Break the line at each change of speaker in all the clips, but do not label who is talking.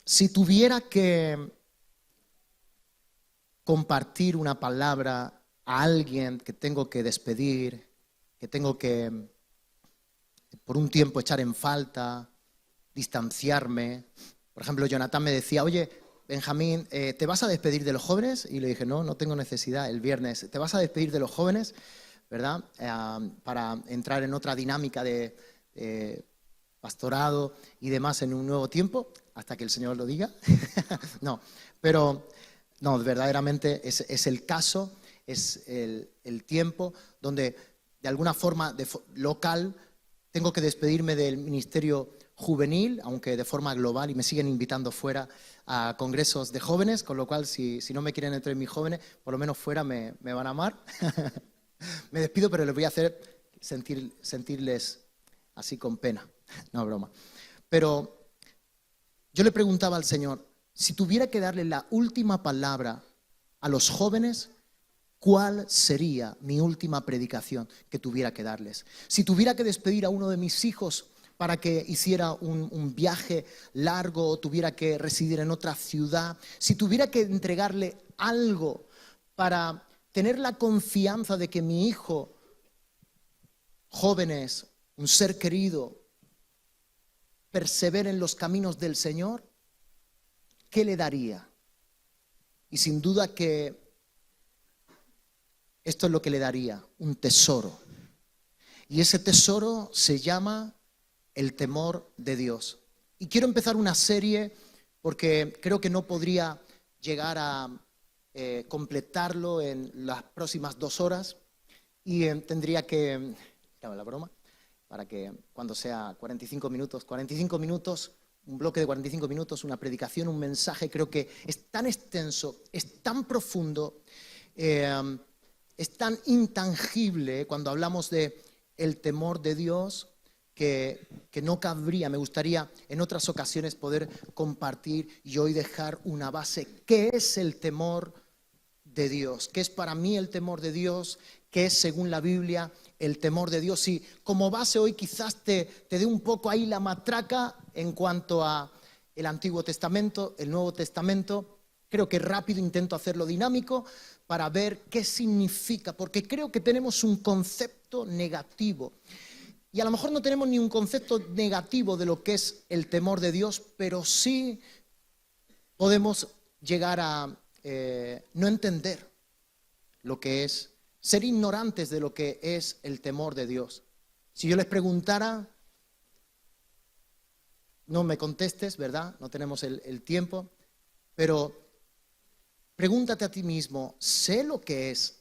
Si tuviera que compartir una palabra a alguien que tengo que despedir, que tengo que por un tiempo echar en falta, distanciarme. Por ejemplo, Jonathan me decía, oye, Benjamín, ¿te vas a despedir de los jóvenes? Y le dije, no tengo necesidad, el viernes. ¿Te vas a despedir de los jóvenes? ¿Verdad? Para entrar en otra dinámica de pastorado y demás en un nuevo tiempo, hasta que el Señor lo diga. No, pero no, verdaderamente es el caso, es el tiempo donde de alguna forma local tengo que despedirme del ministerio juvenil, aunque de forma global, y me siguen invitando fuera a congresos de jóvenes, con lo cual si no me quieren entre mis jóvenes, por lo menos fuera me van a amar. Me despido, pero les voy a hacer sentirles así con pena, no broma. Pero yo le preguntaba al Señor, si tuviera que darle la última palabra a los jóvenes, ¿cuál sería mi última predicación que tuviera que darles? Si tuviera que despedir a uno de mis hijos para que hiciera un viaje largo o tuviera que residir en otra ciudad, si tuviera que entregarle algo para tener la confianza de que mi hijo, jóvenes, un ser querido, persevere en los caminos del Señor, ¿qué le daría? Y sin duda que esto es lo que le daría, un tesoro. Y ese tesoro se llama el temor de Dios. Y quiero empezar una serie porque creo que no podría llegar a completarlo en las próximas 2 horas y tendría que, claro, la broma, para que cuando sea 45 minutos, un bloque de 45 minutos, una predicación, un mensaje, creo que es tan extenso, es tan profundo, es tan intangible cuando hablamos de el temor de Dios que no cabría. Me gustaría en otras ocasiones poder compartir y hoy dejar una base. ¿Qué es el temor de Dios? ¿Qué es para mí el temor de Dios? ¿Qué es según la Biblia el temor de Dios? Y como base hoy quizás te dé un poco ahí la matraca en cuanto a el Antiguo Testamento, el Nuevo Testamento. Creo que rápido intento hacerlo dinámico para ver qué significa, porque creo que tenemos un concepto negativo. Y a lo mejor no tenemos ni un concepto negativo de lo que es el temor de Dios, pero sí podemos llegar a no entender lo que es, ser ignorantes de lo que es el temor de Dios. Si yo les preguntara, no me contestes, ¿verdad? No tenemos el tiempo, pero pregúntate a ti mismo, ¿sé lo que es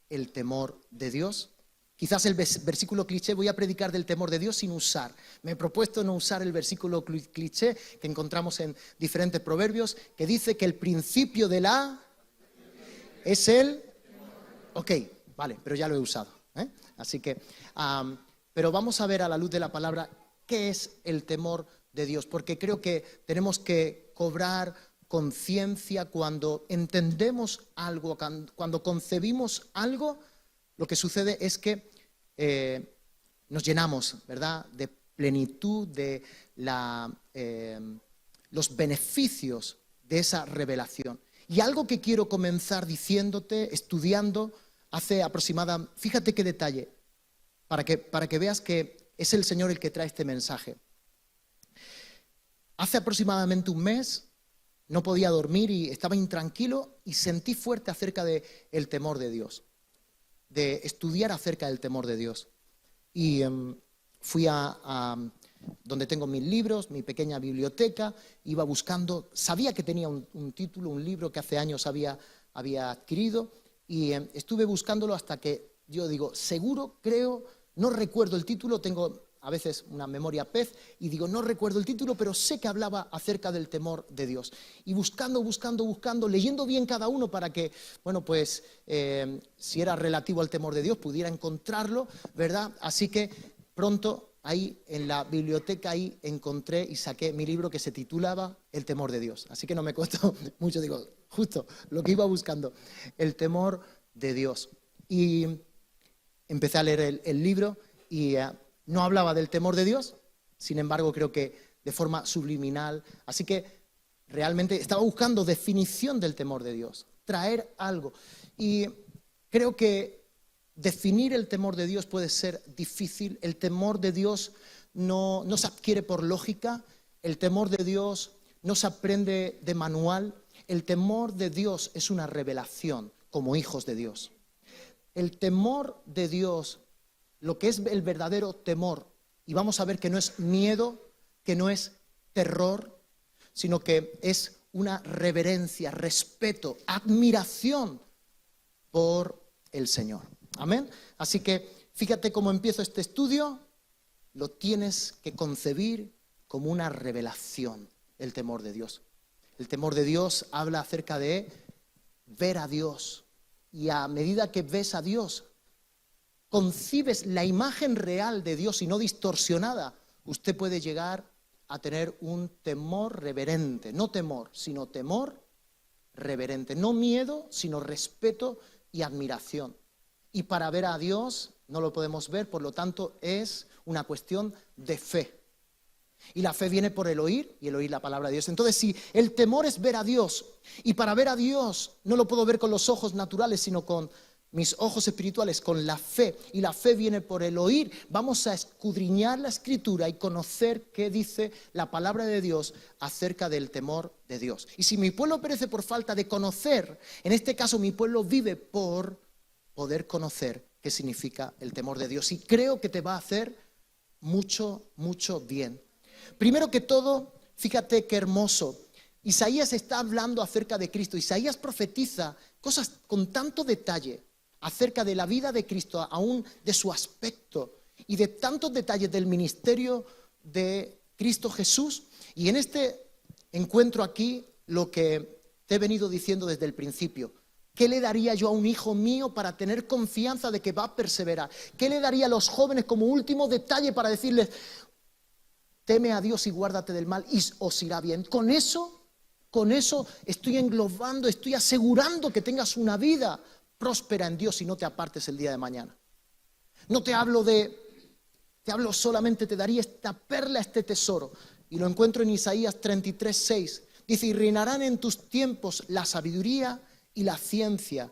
el temor de Dios? Quizás el versículo cliché, voy a predicar del temor de Dios sin usar. Me he propuesto no usar el versículo cliché que encontramos en diferentes proverbios, que dice que el principio de la es el... Ok, vale, pero ya lo he usado. Así que, pero vamos a ver a la luz de la palabra qué es el temor de Dios, porque creo que tenemos que cobrar conciencia cuando entendemos algo, cuando concebimos algo. Lo que sucede es que nos llenamos, ¿verdad?, de plenitud, de los beneficios de esa revelación. Y algo que quiero comenzar diciéndote, estudiando, hace aproximadamente, fíjate qué detalle, para que veas que es el Señor el que trae este mensaje. Hace aproximadamente un mes no podía dormir y estaba intranquilo y sentí fuerte acerca del temor de Dios, de estudiar acerca del temor de Dios. Y fui a donde tengo mis libros, mi pequeña biblioteca, iba buscando, sabía que tenía un título, un libro que hace años había adquirido, y estuve buscándolo hasta que yo digo, seguro, creo, no recuerdo el título, tengo a veces una memoria pez, y digo, no recuerdo el título, pero sé que hablaba acerca del temor de Dios. Y buscando, leyendo bien cada uno para que, bueno, pues, si era relativo al temor de Dios, pudiera encontrarlo, ¿verdad? Así que pronto, ahí en la biblioteca, ahí encontré y saqué mi libro que se titulaba El temor de Dios. Así que no me costó mucho, digo, justo lo que iba buscando, el temor de Dios. Y empecé a leer el libro y... no hablaba del temor de Dios, sin embargo creo que de forma subliminal. Así que realmente estaba buscando definición del temor de Dios, traer algo. Y creo que definir el temor de Dios puede ser difícil. El temor de Dios no se adquiere por lógica, el temor de Dios no se aprende de manual. El temor de Dios es una revelación como hijos de Dios. El temor de Dios, lo que es el verdadero temor, y vamos a ver que no es miedo, que no es terror, sino que es una reverencia, respeto, admiración por el Señor. Amén. Así que fíjate cómo empiezo este estudio. Lo tienes que concebir como una revelación, el temor de Dios. El temor de Dios habla acerca de ver a Dios. Y a medida que ves a Dios, concibes la imagen real de Dios y no distorsionada, usted puede llegar a tener un temor reverente. No temor, sino temor reverente. No miedo, sino respeto y admiración. Y para ver a Dios no lo podemos ver, por lo tanto es una cuestión de fe. Y la fe viene por el oír, y el oír la palabra de Dios. Entonces, si el temor es ver a Dios, y para ver a Dios no lo puedo ver con los ojos naturales, sino con mis ojos espirituales, con la fe, y la fe viene por el oír, vamos a escudriñar la Escritura y conocer qué dice la palabra de Dios acerca del temor de Dios. Y si mi pueblo perece por falta de conocer, en este caso mi pueblo vive por poder conocer qué significa el temor de Dios. Y creo que te va a hacer mucho, mucho bien. Primero que todo, fíjate qué hermoso. Isaías está hablando acerca de Cristo. Isaías profetiza cosas con tanto detalle acerca de la vida de Cristo, aún de su aspecto y de tantos detalles del ministerio de Cristo Jesús. Y en este encuentro aquí lo que te he venido diciendo desde el principio. ¿Qué le daría yo a un hijo mío para tener confianza de que va a perseverar? ¿Qué le daría a los jóvenes como último detalle para decirles: teme a Dios y guárdate del mal y os irá bien? Con eso estoy englobando, estoy asegurando que tengas una vida próspera en Dios y no te apartes el día de mañana. No te hablo solamente, te daría esta perla, este tesoro. Y lo encuentro en Isaías 33:6. Dice: y reinarán en tus tiempos la sabiduría y la ciencia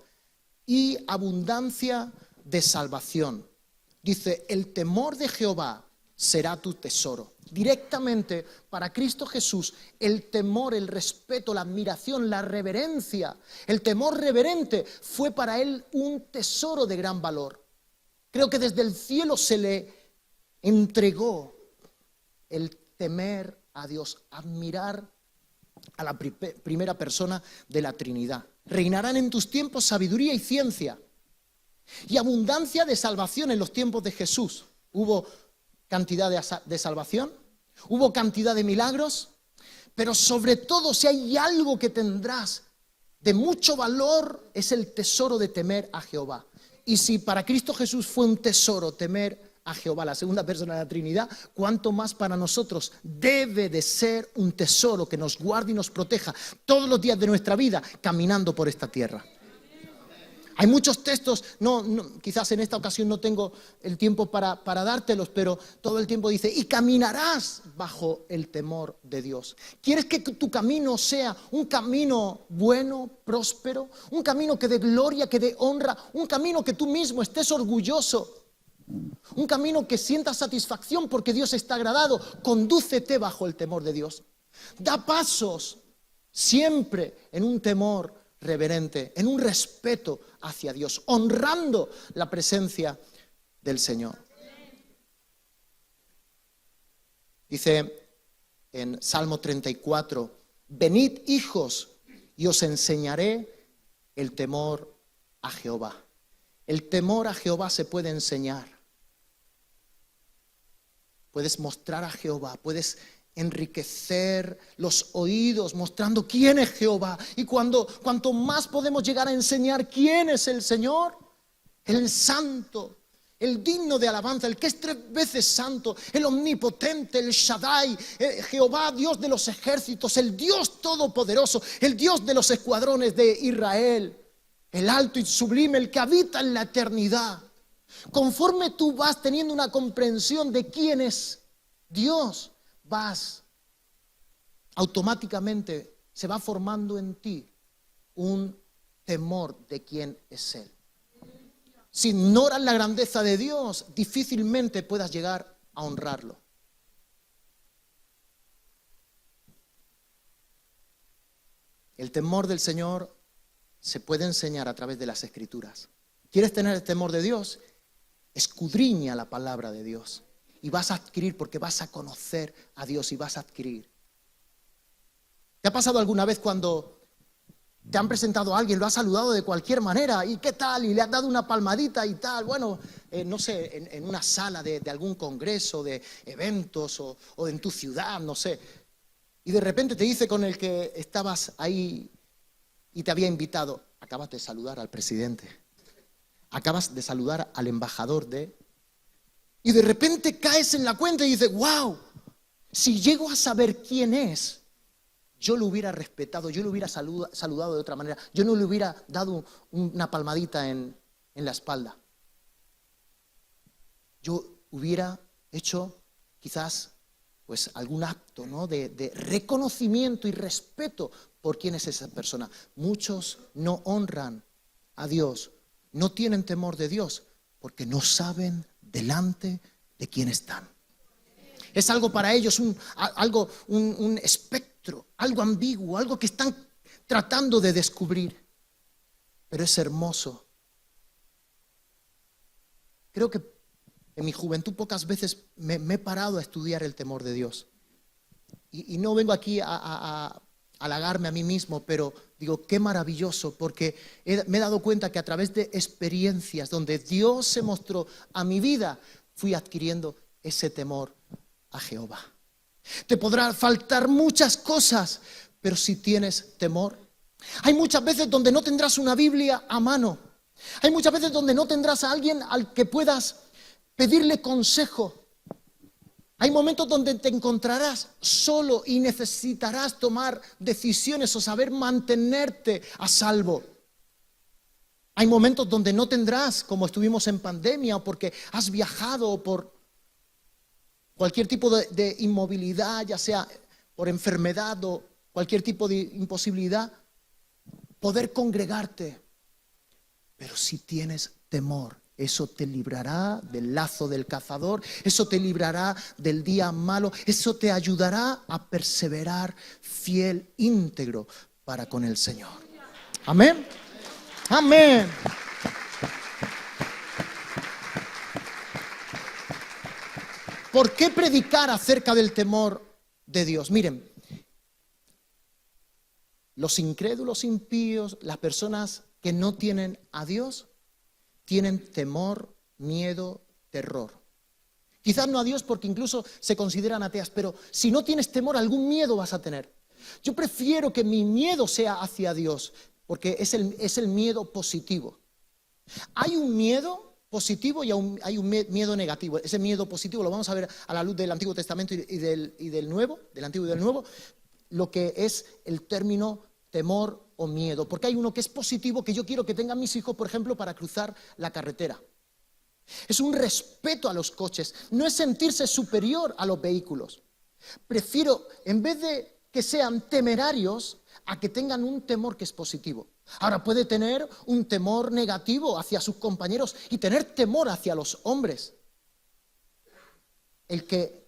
y abundancia de salvación. Dice: el temor de Jehová será tu tesoro. Directamente para Cristo Jesús, el temor, el respeto, la admiración, la reverencia, el temor reverente fue para él un tesoro de gran valor. Creo que desde el cielo se le entregó el temer a Dios, admirar a la primera persona de la Trinidad. Reinarán en tus tiempos sabiduría y ciencia y abundancia de salvación. En los tiempos de Jesús hubo cantidad de salvación, hubo cantidad de milagros, pero sobre todo, si hay algo que tendrás de mucho valor, es el tesoro de temer a Jehová. Y si para Cristo Jesús fue un tesoro temer a Jehová, la segunda persona de la Trinidad, cuánto más para nosotros debe de ser un tesoro que nos guarde y nos proteja todos los días de nuestra vida caminando por esta tierra. Hay muchos textos, quizás en esta ocasión no tengo el tiempo para dártelos, pero todo el tiempo dice: y caminarás bajo el temor de Dios. ¿Quieres que tu camino sea un camino bueno, próspero? Un camino que dé gloria, que dé honra, un camino que tú mismo estés orgulloso, un camino que sientas satisfacción porque Dios está agradado. Condúcete bajo el temor de Dios. Da pasos siempre en un temor reverente, en un respeto hacia Dios, honrando la presencia del Señor. Dice en Salmo 34: venid, hijos, y os enseñaré el temor a Jehová. El temor a Jehová se puede enseñar. Puedes mostrar a Jehová, puedes enriquecer los oídos mostrando quién es Jehová. Y cuanto más podemos llegar a enseñar quién es el Señor, el santo, el digno de alabanza, el que es 3 veces santo, el omnipotente, el Shaddai, Jehová, Dios de los ejércitos, el Dios todopoderoso, el Dios de los escuadrones de Israel, el alto y sublime, el que habita en la eternidad. Conforme tú vas teniendo una comprensión de quién es Dios, vas automáticamente se va formando en ti un temor de quién es Él. Si ignoras la grandeza de Dios, difícilmente puedas llegar a honrarlo. El temor del Señor se puede enseñar a través de las Escrituras. ¿Quieres tener el temor de Dios? Escudriña la palabra de Dios y vas a adquirir, porque vas a conocer a Dios y vas a adquirir. ¿Te ha pasado alguna vez cuando te han presentado a alguien, lo has saludado de cualquier manera, y qué tal, y le has dado una palmadita y tal, bueno, no sé, en una sala de algún congreso, de eventos o en tu ciudad, no sé, y de repente te dice con el que estabas ahí y te había invitado, acabas de saludar al presidente, acabas de saludar al embajador y de repente caes en la cuenta y dices, wow, si llego a saber quién es, yo lo hubiera respetado, yo lo hubiera saludado de otra manera, yo no le hubiera dado una palmadita en la espalda. Yo hubiera hecho quizás pues algún acto, ¿no?, de reconocimiento y respeto por quién es esa persona. Muchos no honran a Dios, no tienen temor de Dios, porque no saben delante de quién están. Es algo para ellos, un espectro, algo ambiguo, algo que están tratando de descubrir. Pero es hermoso. Creo que en mi juventud pocas veces me he parado a estudiar el temor de Dios. Y no vengo aquí a halagarme a mí mismo, pero digo, qué maravilloso, porque me he dado cuenta que a través de experiencias donde Dios se mostró a mi vida, fui adquiriendo ese temor a Jehová. Te podrán faltar muchas cosas, pero si tienes temor. Hay muchas veces donde no tendrás una Biblia a mano. Hay muchas veces donde no tendrás a alguien al que puedas pedirle consejo. Hay momentos donde te encontrarás solo y necesitarás tomar decisiones o saber mantenerte a salvo. Hay momentos donde no tendrás, como estuvimos en pandemia, o porque has viajado, o por cualquier tipo de inmovilidad, ya sea por enfermedad o cualquier tipo de imposibilidad, poder congregarte. Pero si tienes temor, eso te librará del lazo del cazador, eso te librará del día malo, eso te ayudará a perseverar fiel, íntegro para con el Señor. Amén. Amén. ¿Por qué predicar acerca del temor de Dios? Miren, los incrédulos, impíos, las personas que no tienen a Dios, tienen temor, miedo, terror. Quizás no a Dios porque incluso se consideran ateas, pero si no tienes temor, algún miedo vas a tener. Yo prefiero que mi miedo sea hacia Dios, porque es el miedo positivo. Hay un miedo positivo y hay un miedo negativo. Ese miedo positivo lo vamos a ver a la luz del Antiguo Testamento y del Nuevo, del Antiguo y del Nuevo, lo que es el término temor o miedo. Porque hay uno que es positivo, que yo quiero que tengan mis hijos, por ejemplo, para cruzar la carretera. Es un respeto a los coches, no es sentirse superior a los vehículos. Prefiero, en vez de que sean temerarios, a que tengan un temor que es positivo. Ahora puede tener un temor negativo hacia sus compañeros y tener temor hacia los hombres. El que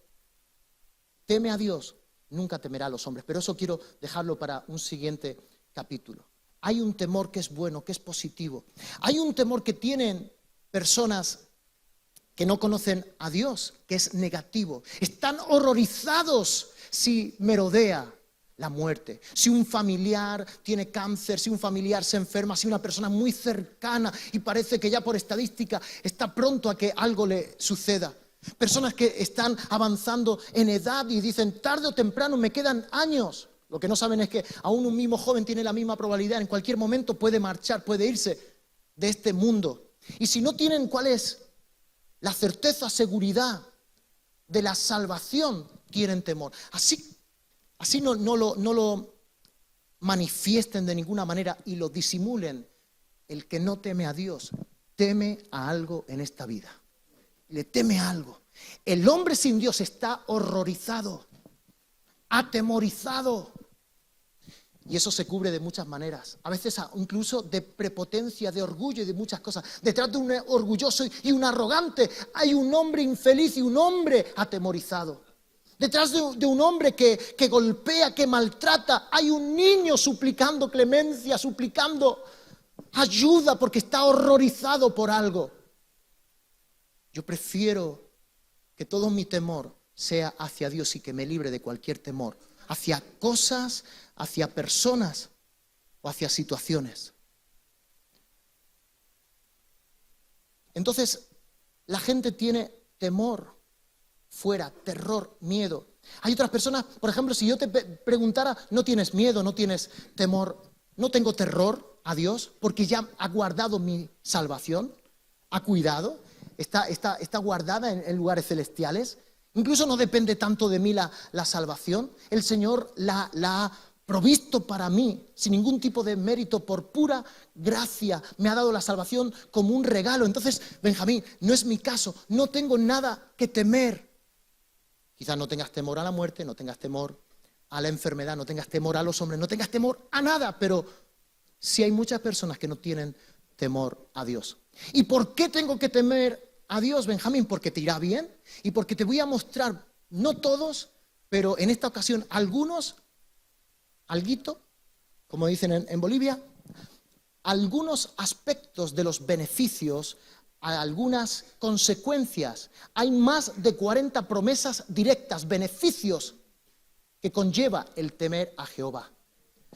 teme a Dios nunca temerá a los hombres, pero eso quiero dejarlo para un siguiente capítulo. Hay un temor que es bueno, que es positivo. Hay un temor que tienen personas que no conocen a Dios, que es negativo. Están horrorizados si merodea la muerte. Si un familiar tiene cáncer, si un familiar se enferma, si una persona muy cercana y parece que ya por estadística está pronto a que algo le suceda. Personas que están avanzando en edad y dicen tarde o temprano me quedan años. Lo que no saben es que aún un mismo joven tiene la misma probabilidad, en cualquier momento puede marchar, puede irse de este mundo. Y si no tienen cuál es la certeza, seguridad de la salvación, tienen temor. Así no lo manifiesten de ninguna manera y lo disimulen. El que no teme a Dios, teme a algo en esta vida. Le teme a algo. El hombre sin Dios está horrorizado, atemorizado. Y eso se cubre de muchas maneras, a veces incluso de prepotencia, de orgullo y de muchas cosas. Detrás de un orgulloso y un arrogante hay un hombre infeliz y un hombre atemorizado. Detrás de un hombre que golpea, que maltrata, hay un niño suplicando clemencia, suplicando ayuda porque está horrorizado por algo. Yo prefiero que todo mi temor sea hacia Dios y que me libre de cualquier temor, hacia cosas, hacia personas o hacia situaciones. Entonces, la gente tiene temor fuera, terror, miedo. Hay otras personas, por ejemplo, si yo te preguntara, ¿no tienes miedo, no tienes temor? ¿No tengo terror a Dios porque ya ha guardado mi salvación? ¿Ha cuidado? ¿Está guardada en lugares celestiales? Incluso no depende tanto de mí la salvación. El Señor la ha provisto para mí sin ningún tipo de mérito, por pura gracia. Me ha dado la salvación como un regalo. Entonces, Benjamín, no es mi caso. No tengo nada que temer. Quizás no tengas temor a la muerte, no tengas temor a la enfermedad, no tengas temor a los hombres, no tengas temor a nada, pero sí hay muchas personas que no tienen temor a Dios. ¿Y por qué tengo que temer a Dios, Benjamín? Porque te irá bien y porque te voy a mostrar, no todos, pero en esta ocasión algunos, alguito, como dicen en Bolivia, algunos aspectos de los beneficios, algunas consecuencias. Hay más de 40 promesas directas, beneficios que conlleva el temer a Jehová.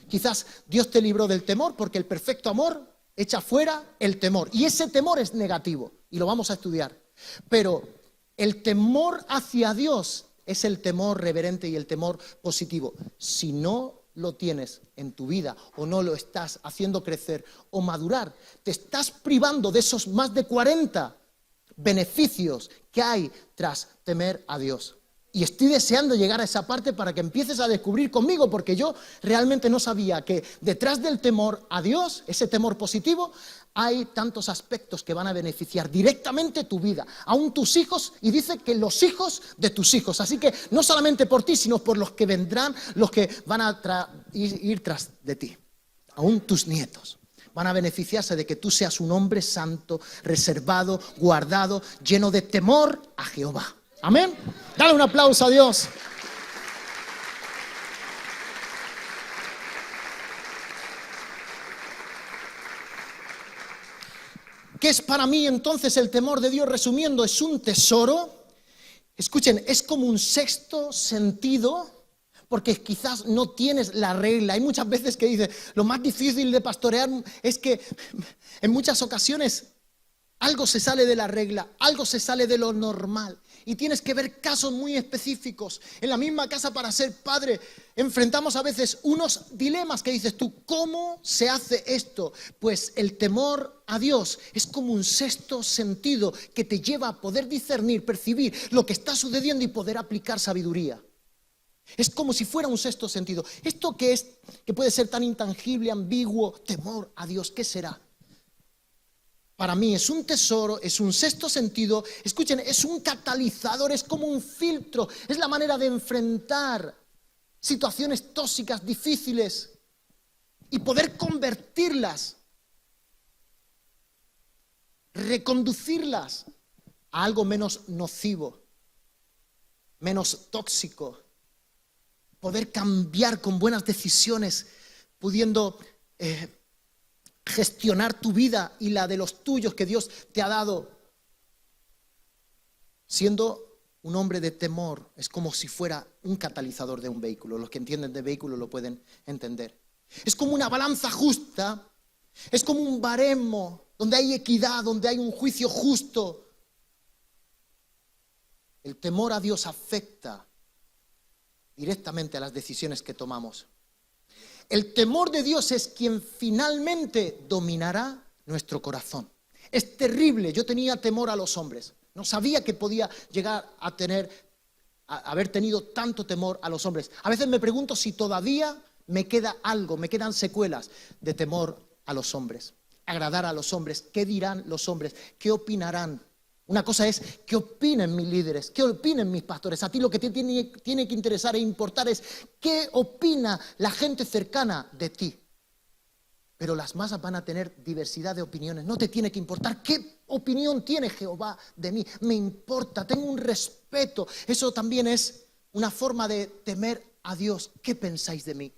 Quizás Dios te libró del temor porque el perfecto amor echa fuera el temor. Y ese temor es negativo y lo vamos a estudiar. Pero el temor hacia Dios es el temor reverente y el temor positivo. Si no lo tienes en tu vida o no lo estás haciendo crecer o madurar, te estás privando de esos más de 40 beneficios que hay tras temer a Dios. Y estoy deseando llegar a esa parte para que empieces a descubrir conmigo, porque yo realmente no sabía que detrás del temor a Dios, ese temor positivo, hay tantos aspectos que van a beneficiar directamente tu vida, aún tus hijos, y dice que los hijos de tus hijos. Así que no solamente por ti, sino por los que vendrán, los que van a ir tras de ti, aún tus nietos. Van a beneficiarse de que tú seas un hombre santo, reservado, guardado, lleno de temor a Jehová. Amén. Dale un aplauso a Dios. ¿Qué es para mí entonces el temor de Dios? Resumiendo, es un tesoro. Escuchen, es como un sexto sentido, porque quizás no tienes la regla. Hay muchas veces que dice, lo más difícil de pastorear es que en muchas ocasiones algo se sale de la regla, algo se sale de lo normal. Y tienes que ver casos muy específicos. En la misma casa, para ser padre, enfrentamos a veces unos dilemas que dices tú, ¿cómo se hace esto? Pues el temor a Dios es como un sexto sentido que te lleva a poder discernir, percibir lo que está sucediendo y poder aplicar sabiduría. Es como si fuera un sexto sentido. Esto que puede ser tan intangible, ambiguo, temor a Dios, ¿qué será? Para mí es un tesoro, es un sexto sentido. Escuchen, es un catalizador, es como un filtro. Es la manera de enfrentar situaciones tóxicas, difíciles, y poder convertirlas, reconducirlas a algo menos nocivo, menos tóxico. Poder cambiar con buenas decisiones, pudiendo gestionar tu vida y la de los tuyos que Dios te ha dado. Siendo un hombre de temor, es como si fuera un catalizador de un vehículo. Los que entienden de vehículo lo pueden entender. Es como una balanza justa, es como un baremo donde hay equidad, donde hay un juicio justo. El temor a Dios afecta directamente a las decisiones que tomamos. El temor de Dios es quien finalmente dominará nuestro corazón. Es terrible. Yo tenía temor a los hombres. No sabía que podía llegar a haber tenido tanto temor a los hombres. A veces me pregunto si todavía me queda algo, me quedan secuelas de temor a los hombres. Agradar a los hombres. ¿Qué dirán los hombres? ¿Qué opinarán? Una cosa es qué opinen mis líderes, qué opinen mis pastores. A ti lo que te tiene que interesar e importar es qué opina la gente cercana de ti. Pero las masas van a tener diversidad de opiniones. No te tiene que importar qué opinión tiene Jehová de mí. Me importa, tengo un respeto. Eso también es una forma de temer a Dios. ¿Qué pensáis de mí?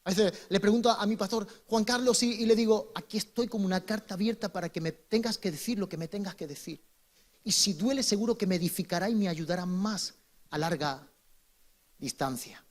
A veces le pregunto a mi pastor Juan Carlos y le digo, aquí estoy como una carta abierta para que me tengas que decir lo que me tengas que decir. Y si duele, seguro que me edificará y me ayudará más a larga distancia.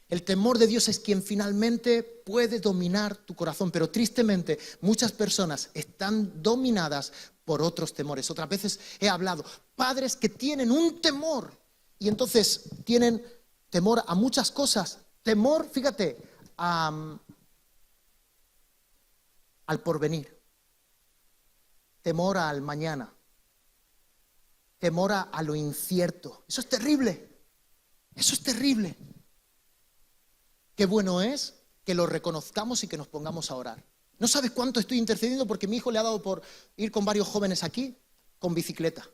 El temor de Dios es quien finalmente puede dominar tu corazón, pero tristemente muchas personas están dominadas por otros temores. Otras veces he hablado, padres que tienen un temor y entonces tienen temor a muchas cosas. Temor, fíjate, al porvenir, temor al mañana, temor a lo incierto. Eso es terrible, eso es terrible. Qué bueno es que lo reconozcamos y que nos pongamos a orar. No sabes cuánto estoy intercediendo porque mi hijo le ha dado por ir con varios jóvenes aquí con bicicleta.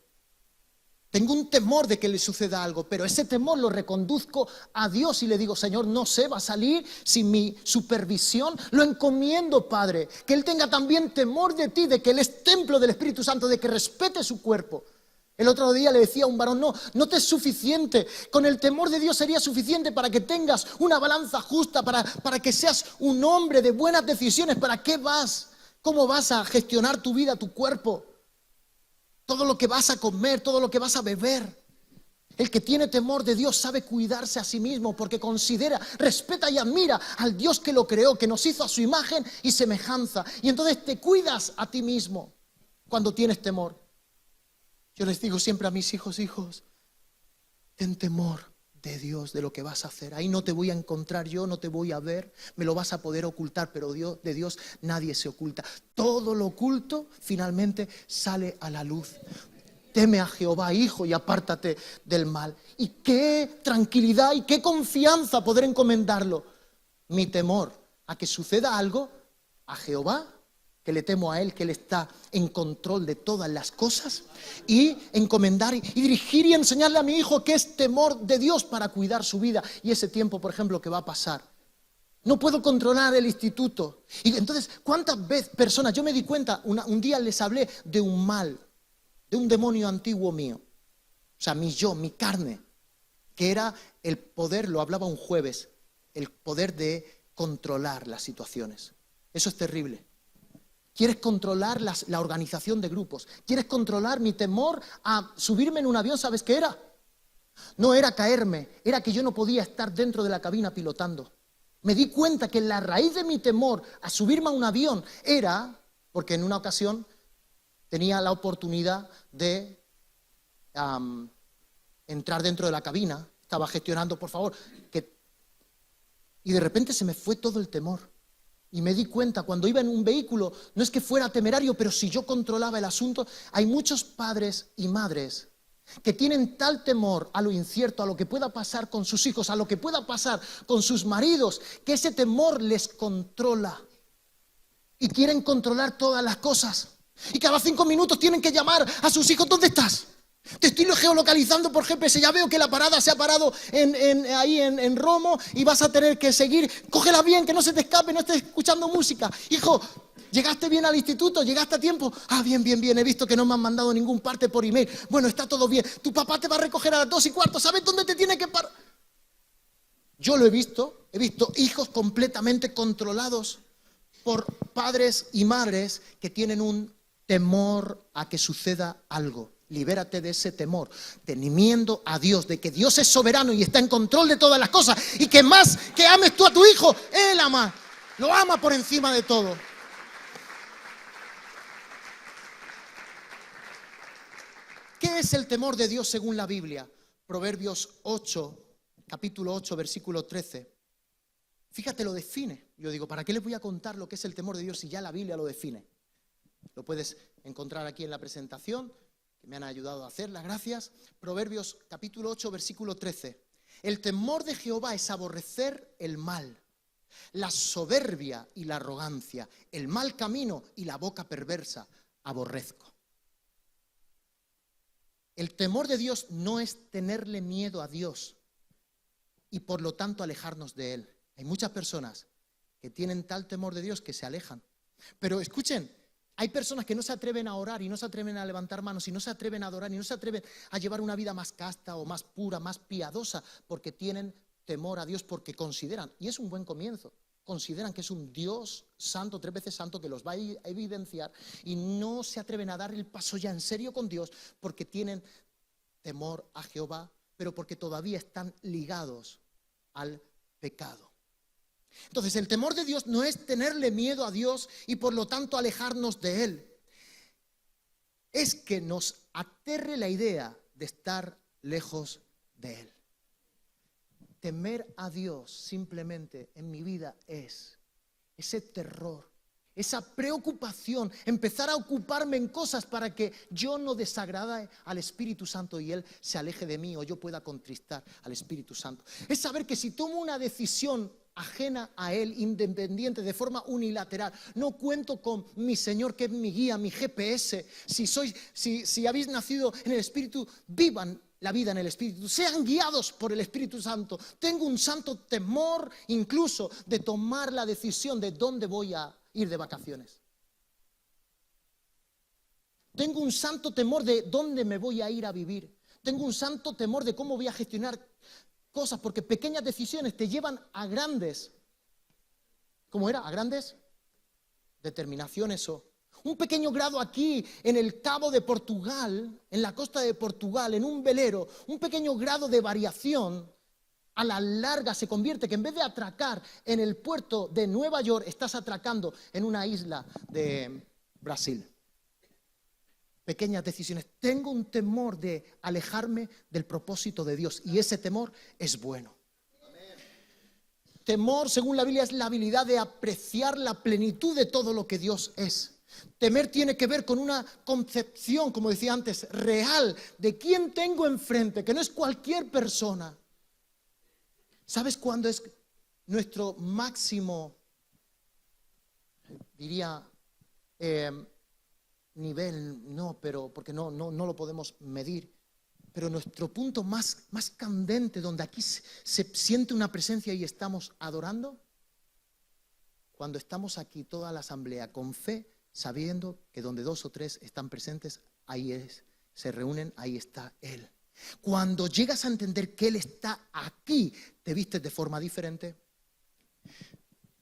Tengo un temor de que le suceda algo, pero ese temor lo reconduzco a Dios y le digo, Señor, no sé, va a salir sin mi supervisión. Lo encomiendo, Padre, que Él tenga también temor de ti, de que Él es templo del Espíritu Santo, de que respete su cuerpo. El otro día le decía a un varón, no te es suficiente, con el temor de Dios sería suficiente para que tengas una balanza justa, para que seas un hombre de buenas decisiones. ¿Para qué vas? ¿Cómo vas a gestionar tu vida, tu cuerpo? Todo lo que vas a comer, todo lo que vas a beber. El que tiene temor de Dios sabe cuidarse a sí mismo porque considera, respeta y admira al Dios que lo creó, que nos hizo a su imagen y semejanza. Y entonces te cuidas a ti mismo cuando tienes temor. Yo les digo siempre a mis hijos, ten temor de Dios, de lo que vas a hacer. Ahí no te voy a encontrar yo, no te voy a ver, me lo vas a poder ocultar, pero de Dios nadie se oculta. Todo lo oculto finalmente sale a la luz. Teme a Jehová, hijo, y apártate del mal. Y qué tranquilidad y qué confianza poder encomendarlo. Mi temor a que suceda algo, a Jehová, que le temo a Él, que Él está en control de todas las cosas, y encomendar y dirigir y enseñarle a mi hijo que es temor de Dios para cuidar su vida y ese tiempo, por ejemplo, que va a pasar. No puedo controlar el instituto. Y entonces, ¿cuántas veces personas, yo me di cuenta, un día les hablé de un mal, de un demonio antiguo mío, o sea, mi carne, que era el poder, lo hablaba un jueves, el poder de controlar las situaciones. Eso es terrible. Quieres controlar la organización de grupos. Quieres controlar mi temor a subirme en un avión. ¿Sabes qué era? No era caerme, era que yo no podía estar dentro de la cabina pilotando. Me di cuenta que la raíz de mi temor a subirme a un avión era, porque en una ocasión tenía la oportunidad de entrar dentro de la cabina, estaba gestionando, por favor, y de repente se me fue todo el temor. Y me di cuenta, cuando iba en un vehículo, no es que fuera temerario, pero si yo controlaba el asunto, hay muchos padres y madres que tienen tal temor a lo incierto, a lo que pueda pasar con sus hijos, a lo que pueda pasar con sus maridos, que ese temor les controla. Y quieren controlar todas las cosas. Y cada 5 minutos tienen que llamar a sus hijos, ¿dónde estás? Te estoy geolocalizando por GPS, ya veo que la parada se ha parado ahí en Romo y vas a tener que seguir. Cógela bien, que no se te escape, no estés escuchando música. Hijo, ¿llegaste bien al instituto? ¿Llegaste a tiempo? Ah, bien, he visto que no me han mandado ningún parte por email. Bueno, está todo bien. Tu papá te va a recoger a las 2:15, ¿sabes dónde te tiene que parar? Yo lo he visto hijos completamente controlados por padres y madres que tienen un temor a que suceda algo. Libérate de ese temor, temiendo a Dios, de que Dios es soberano y está en control de todas las cosas, y que más que ames tú a tu hijo, Él ama, lo ama por encima de todo. ¿Qué es el temor de Dios según la Biblia? Proverbios 8, capítulo 8, versículo 13. Fíjate, lo define. Yo digo, ¿para qué les voy a contar lo que es el temor de Dios si ya la Biblia lo define? Lo puedes encontrar aquí en la presentación, que me han ayudado a hacerla, gracias. Proverbios capítulo 8, versículo 13. El temor de Jehová es aborrecer el mal, la soberbia y la arrogancia, el mal camino y la boca perversa aborrezco. El temor de Dios no es tenerle miedo a Dios y por lo tanto alejarnos de Él. Hay muchas personas que tienen tal temor de Dios que se alejan. Pero escuchen, hay personas que no se atreven a orar y no se atreven a levantar manos y no se atreven a adorar y no se atreven a llevar una vida más casta o más pura, más piadosa, porque tienen temor a Dios, porque consideran, y es un buen comienzo, consideran que es un Dios santo, 3 veces santo, que los va a evidenciar, y no se atreven a dar el paso ya en serio con Dios porque tienen temor a Jehová, pero porque todavía están ligados al pecado. Entonces, el temor de Dios no es tenerle miedo a Dios y por lo tanto alejarnos de Él. Es que nos aterre la idea de estar lejos de Él. Temer a Dios simplemente en mi vida es ese terror, esa preocupación, empezar a ocuparme en cosas para que yo no desagrade al Espíritu Santo y Él se aleje de mí o yo pueda contristar al Espíritu Santo. Es saber que si tomo una decisión ajena a Él, independiente, de forma unilateral, no cuento con mi Señor, que es mi guía, mi GPS. Si habéis nacido en el Espíritu, vivan la vida en el Espíritu, sean guiados por el Espíritu Santo. Tengo un santo temor incluso de tomar la decisión de dónde voy a ir de vacaciones. Tengo un santo temor de dónde me voy a ir a vivir. Tengo un santo temor de cómo voy a gestionar cosas, porque pequeñas decisiones te llevan a grandes, ¿cómo era? A grandes determinaciones o un pequeño grado aquí en el Cabo de Portugal, en la costa de Portugal, en un velero, un pequeño grado de variación a la larga se convierte que en vez de atracar en el puerto de Nueva York, estás atracando en una isla de Brasil. Pequeñas decisiones. Tengo un temor de alejarme del propósito de Dios y ese temor es bueno. Temor, según la Biblia, es la habilidad de apreciar la plenitud de todo lo que Dios es. Temer tiene que ver con una concepción, como decía antes, real de quién tengo enfrente, que no es cualquier persona. ¿Sabes cuándo es nuestro máximo, diría, nivel? No, pero porque no lo podemos medir. Pero nuestro punto más candente, donde aquí se siente una presencia y estamos adorando, cuando estamos aquí toda la asamblea con fe, sabiendo que donde 2 o 3 están presentes, se reúnen, ahí está Él. Cuando llegas a entender que Él está aquí, te vistes de forma diferente,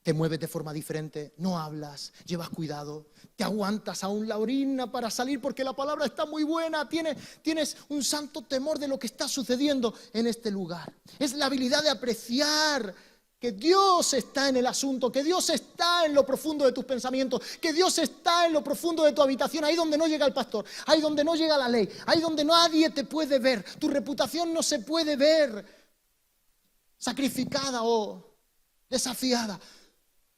te mueves de forma diferente, no hablas, llevas cuidado, te aguantas aún la orina para salir porque la palabra está muy buena, tienes un santo temor de lo que está sucediendo en este lugar. Es la habilidad de apreciar que Dios está en el asunto, que Dios está en lo profundo de tus pensamientos, que Dios está en lo profundo de tu habitación, ahí donde no llega el pastor, ahí donde no llega la ley, ahí donde nadie te puede ver, tu reputación no se puede ver sacrificada o desafiada.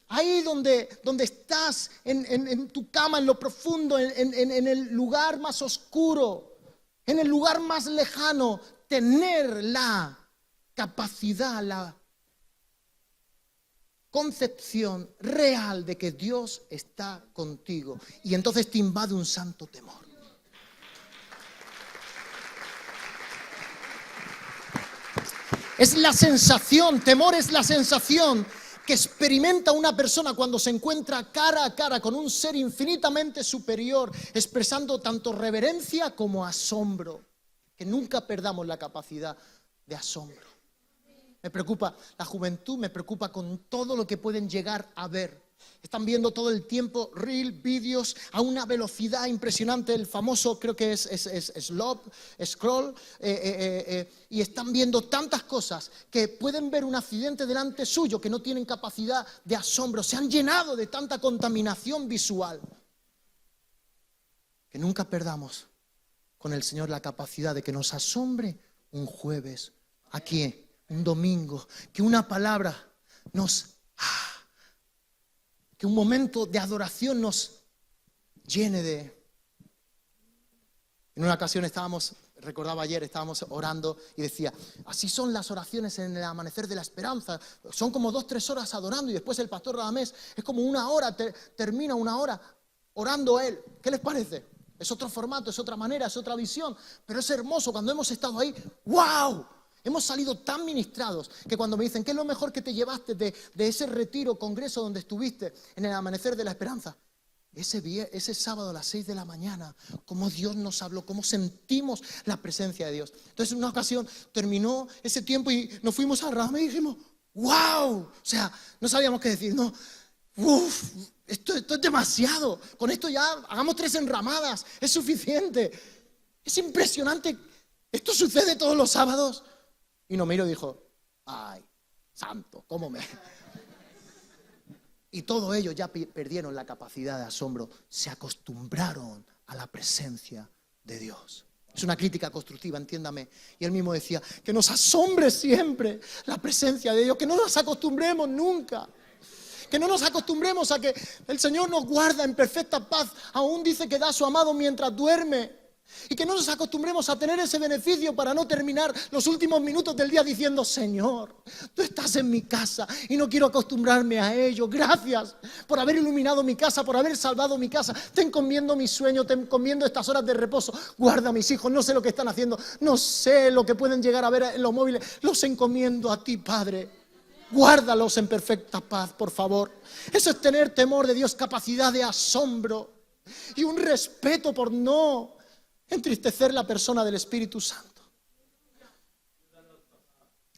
Ahí donde estás en tu cama, en lo profundo, en el lugar más oscuro, en el lugar más lejano, tener la capacidad, la concepción real de que Dios está contigo. Y entonces te invade un santo temor. Es la sensación, temor es la sensación que experimenta una persona cuando se encuentra cara a cara con un ser infinitamente superior, expresando tanto reverencia como asombro. Que nunca perdamos la capacidad de asombro. Me preocupa la juventud, me preocupa con todo lo que pueden llegar a ver. Están viendo todo el tiempo vídeos a una velocidad impresionante, el famoso, creo que es scroll, y están viendo tantas cosas que pueden ver un accidente delante suyo que no tienen capacidad de asombro. Se han llenado de tanta contaminación visual. Que nunca perdamos con el Señor la capacidad de que nos asombre un jueves, aquí, un domingo, que una palabra que un momento de adoración nos llene de... En una ocasión recordaba ayer, estábamos orando y decía, así son las oraciones en el amanecer de la esperanza, son como 2-3 horas adorando y después el pastor Radamés es como 1 hora, termina 1 hora orando él. ¿Qué les parece? Es otro formato, es otra manera, es otra visión, pero es hermoso cuando hemos estado ahí. ¡Wow! Hemos salido tan ministrados que cuando me dicen, ¿qué es lo mejor que te llevaste de ese retiro, congreso donde estuviste en el Amanecer de la Esperanza? Ese sábado a las 6 de la mañana, cómo Dios nos habló, cómo sentimos la presencia de Dios. Entonces en una ocasión terminó ese tiempo y nos fuimos al Rama y dijimos, ¡wow! O sea, no sabíamos qué decir, no. ¡Uf! Esto es demasiado. Con esto ya hagamos 3 enramadas, es suficiente. Es impresionante. Esto sucede todos los sábados. Y nos miró y dijo, ¡ay, santo, cómo me... Y todos ellos ya perdieron la capacidad de asombro, se acostumbraron a la presencia de Dios. Es una crítica constructiva, entiéndame. Y él mismo decía, que nos asombre siempre la presencia de Dios, que no nos acostumbremos nunca. Que no nos acostumbremos a que el Señor nos guarda en perfecta paz, aún dice que da a su amado mientras duerme. Y que no nos acostumbremos a tener ese beneficio para no terminar los últimos minutos del día diciendo, Señor, tú estás en mi casa y no quiero acostumbrarme a ello. Gracias por haber iluminado mi casa, por haber salvado mi casa. Te encomiendo mi sueño, te encomiendo estas horas de reposo. Guarda a mis hijos, no sé lo que están haciendo, no sé lo que pueden llegar a ver en los móviles. Los encomiendo a ti, Padre. Guárdalos en perfecta paz, por favor. Eso es tener temor de Dios, capacidad de asombro y un respeto por no entristecer la persona del Espíritu Santo.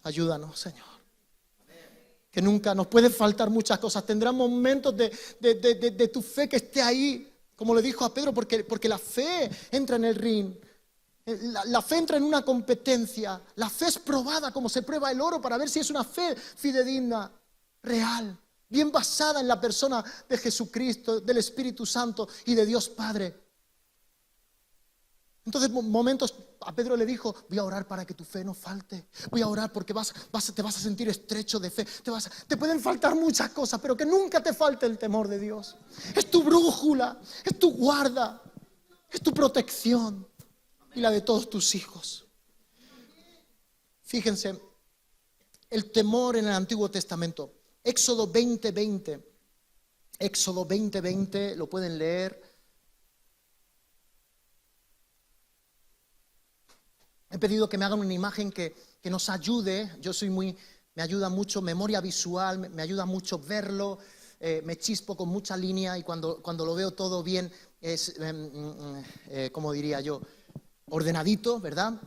Ayúdanos, Señor. Que nunca nos pueden faltar muchas cosas. Tendrán momentos de tu fe que esté ahí, como le dijo a Pedro, porque la fe entra en el ring. La fe entra en una competencia. La fe es probada como se prueba el oro para ver si es una fe fidedigna, real, bien basada en la persona de Jesucristo, del Espíritu Santo y de Dios Padre. Entonces, momentos, a Pedro le dijo, voy a orar para que tu fe no falte. Voy a orar porque te vas a sentir estrecho de fe. Te pueden faltar muchas cosas, pero que nunca te falte el temor de Dios. Es tu brújula, es tu guarda, es tu protección y la de todos tus hijos. Fíjense, el temor en el Antiguo Testamento. Éxodo 20:20. Éxodo 20:20, lo pueden leer. He pedido que me hagan una imagen que nos ayude. Me ayuda mucho memoria visual, me ayuda mucho verlo. Me chispo con mucha línea y cuando lo veo todo bien es, ¿cómo diría yo? Ordenadito, ¿verdad?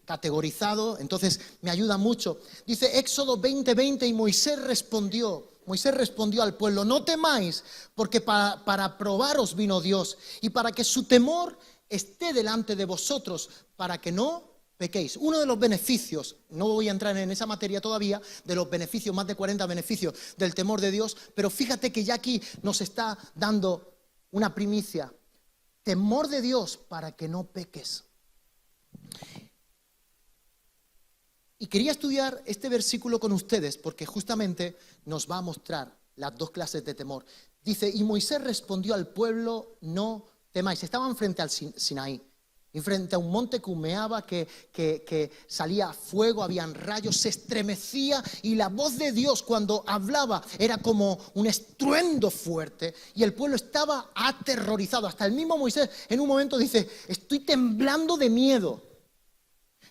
Categorizado, entonces me ayuda mucho. Dice Éxodo 20:20 y Moisés respondió al pueblo, no temáis, porque para probaros vino Dios y para que su temor esté delante de vosotros, para que no pequéis. Uno de los beneficios, no voy a entrar en esa materia todavía, de los beneficios, más de 40 beneficios del temor de Dios, pero fíjate que ya aquí nos está dando una primicia. Temor de Dios para que no peques. Y quería estudiar este versículo con ustedes porque justamente nos va a mostrar las dos clases de temor. Dice, y Moisés respondió al pueblo, no temáis. Estaban frente al Sinaí, y frente a un monte que humeaba, que salía fuego, habían rayos, se estremecía y la voz de Dios cuando hablaba era como un estruendo fuerte y el pueblo estaba aterrorizado. Hasta el mismo Moisés en un momento dice, estoy temblando de miedo.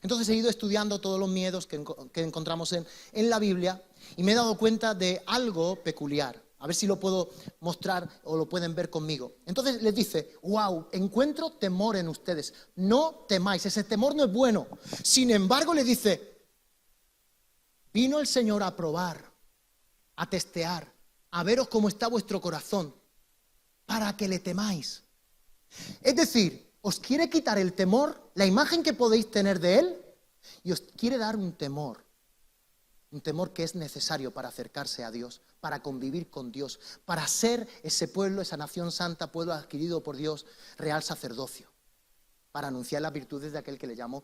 Entonces he ido estudiando todos los miedos que encontramos en la Biblia y me he dado cuenta de algo peculiar. A ver si lo puedo mostrar o lo pueden ver conmigo. Entonces les dice, wow, encuentro temor en ustedes. No temáis, ese temor no es bueno. Sin embargo, le dice, vino el Señor a probar, a testear, a veros cómo está vuestro corazón, para que le temáis. Es decir, os quiere quitar el temor, la imagen que podéis tener de Él, y os quiere dar un temor que es necesario para acercarse a Dios, para convivir con Dios, para ser ese pueblo, esa nación santa, pueblo adquirido por Dios, real sacerdocio, para anunciar las virtudes de aquel que le llamó.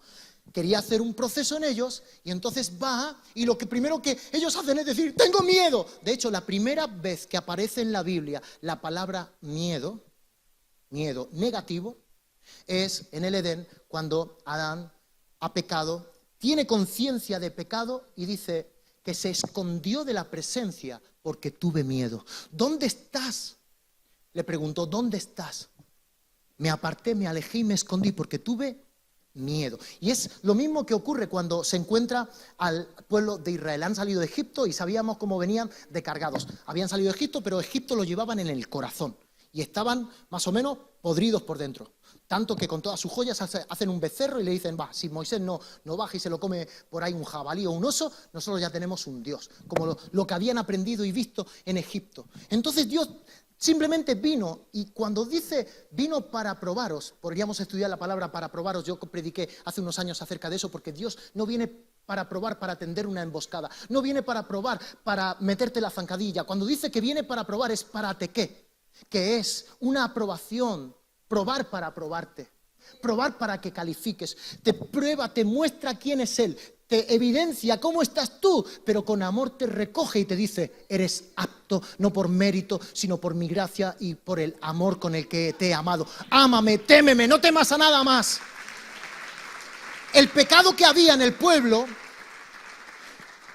Quería hacer un proceso en ellos y entonces va y lo que primero que ellos hacen es decir, tengo miedo. De hecho, la primera vez que aparece en la Biblia la palabra miedo negativo, es en el Edén cuando Adán ha pecado, tiene conciencia de pecado y dice que se escondió de la presencia porque tuve miedo. ¿Dónde estás? Le preguntó, ¿dónde estás? Me aparté, me alejé y me escondí porque tuve miedo. Y es lo mismo que ocurre cuando se encuentra al pueblo de Israel. Han salido de Egipto y sabíamos cómo venían de cargados. Habían salido de Egipto, pero Egipto lo llevaban en el corazón y estaban más o menos podridos por dentro. Tanto que con todas sus joyas hacen un becerro y le dicen, va, si Moisés no baja y se lo come por ahí un jabalí o un oso, nosotros ya tenemos un Dios, como lo que habían aprendido y visto en Egipto. Entonces Dios simplemente vino, y cuando dice vino para probaros, podríamos estudiar la palabra para probaros, yo prediqué hace unos años acerca de eso, porque Dios no viene para probar, para tender una emboscada, no viene para probar, para meterte la zancadilla. Cuando dice que viene para probar es para qué, que es una aprobación. Probar para probarte, probar para que califiques, te prueba, te muestra quién es Él, te evidencia cómo estás tú, pero con amor te recoge y te dice, eres apto, no por mérito, sino por mi gracia y por el amor con el que te he amado. Ámame, témeme, no temas a nada más. El pecado que había en el pueblo,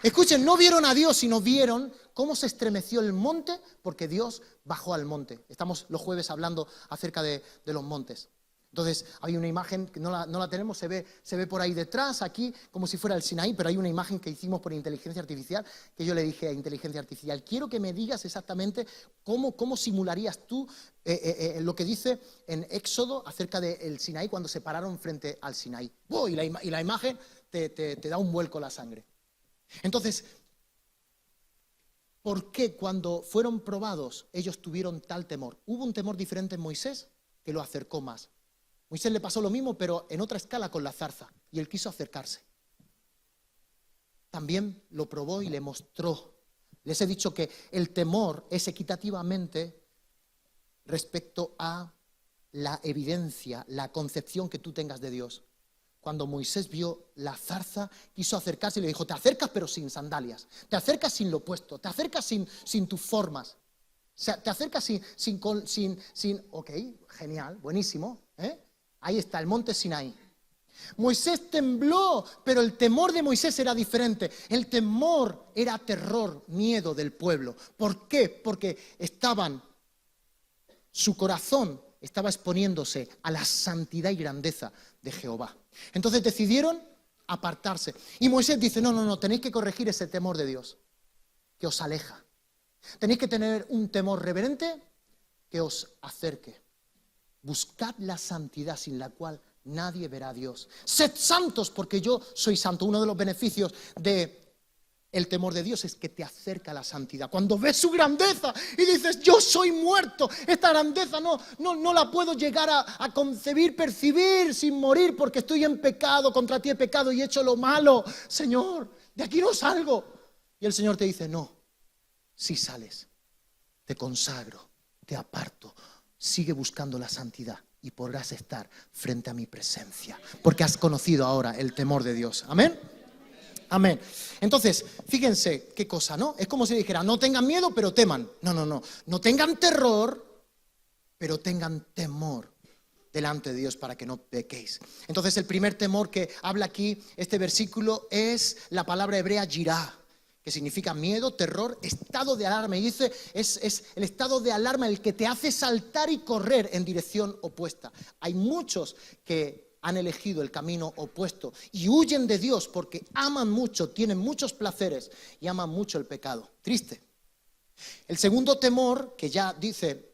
escuchen, no vieron a Dios, sino vieron cómo se estremeció el monte, porque Dios bajó al monte. Estamos los jueves hablando acerca de los montes. Entonces, hay una imagen, que no la tenemos, se ve por ahí detrás, aquí, como si fuera el Sinaí, pero hay una imagen que hicimos por inteligencia artificial, que yo le dije a inteligencia artificial, quiero que me digas exactamente cómo simularías tú lo que dice en Éxodo acerca del Sinaí, cuando se pararon frente al Sinaí. ¡Oh! Y la imagen te da un vuelco la sangre. Entonces, ¿por qué cuando fueron probados ellos tuvieron tal temor? Hubo un temor diferente en Moisés que lo acercó más. Moisés le pasó lo mismo, pero en otra escala con la zarza, y él quiso acercarse. También lo probó y le mostró. Les he dicho que el temor es equitativamente respecto a la evidencia, la concepción que tú tengas de Dios. Cuando Moisés vio la zarza, quiso acercarse y le dijo, te acercas pero sin sandalias, te acercas sin lo puesto, te acercas sin tus formas, o sea, te acercas sin ok, genial, buenísimo, ahí está, el monte Sinaí. Moisés tembló, pero el temor de Moisés era diferente. El temor era terror, miedo del pueblo. ¿Por qué? Porque su corazón estaba exponiéndose a la santidad y grandeza de Jehová. Entonces decidieron apartarse. Y Moisés dice, no, tenéis que corregir ese temor de Dios, que os aleja. Tenéis que tener un temor reverente que os acerque. Buscad la santidad sin la cual nadie verá a Dios. Sed santos porque yo soy santo. Uno de los beneficios del temor de Dios es que te acerca a la santidad. Cuando ves su grandeza y dices, yo soy muerto, esta grandeza no la puedo llegar a concebir, percibir sin morir porque estoy en pecado, contra ti he pecado y he hecho lo malo. Señor, de aquí no salgo. Y el Señor te dice, no, si sales, te consagro, te aparto. Sigue buscando la santidad y podrás estar frente a mi presencia, porque has conocido ahora el temor de Dios. Amén. Amén. Entonces, fíjense qué cosa, ¿no? Es como si dijera, no tengan miedo, pero teman. No tengan terror, pero tengan temor delante de Dios para que no pequéis. Entonces, el primer temor que habla aquí este versículo es la palabra hebrea yirá, que significa miedo, terror, estado de alarma. Y dice, es el estado de alarma el que te hace saltar y correr en dirección opuesta. Hay muchos que han elegido el camino opuesto y huyen de Dios porque aman mucho, tienen muchos placeres y aman mucho el pecado. Triste. El segundo temor, que ya dice,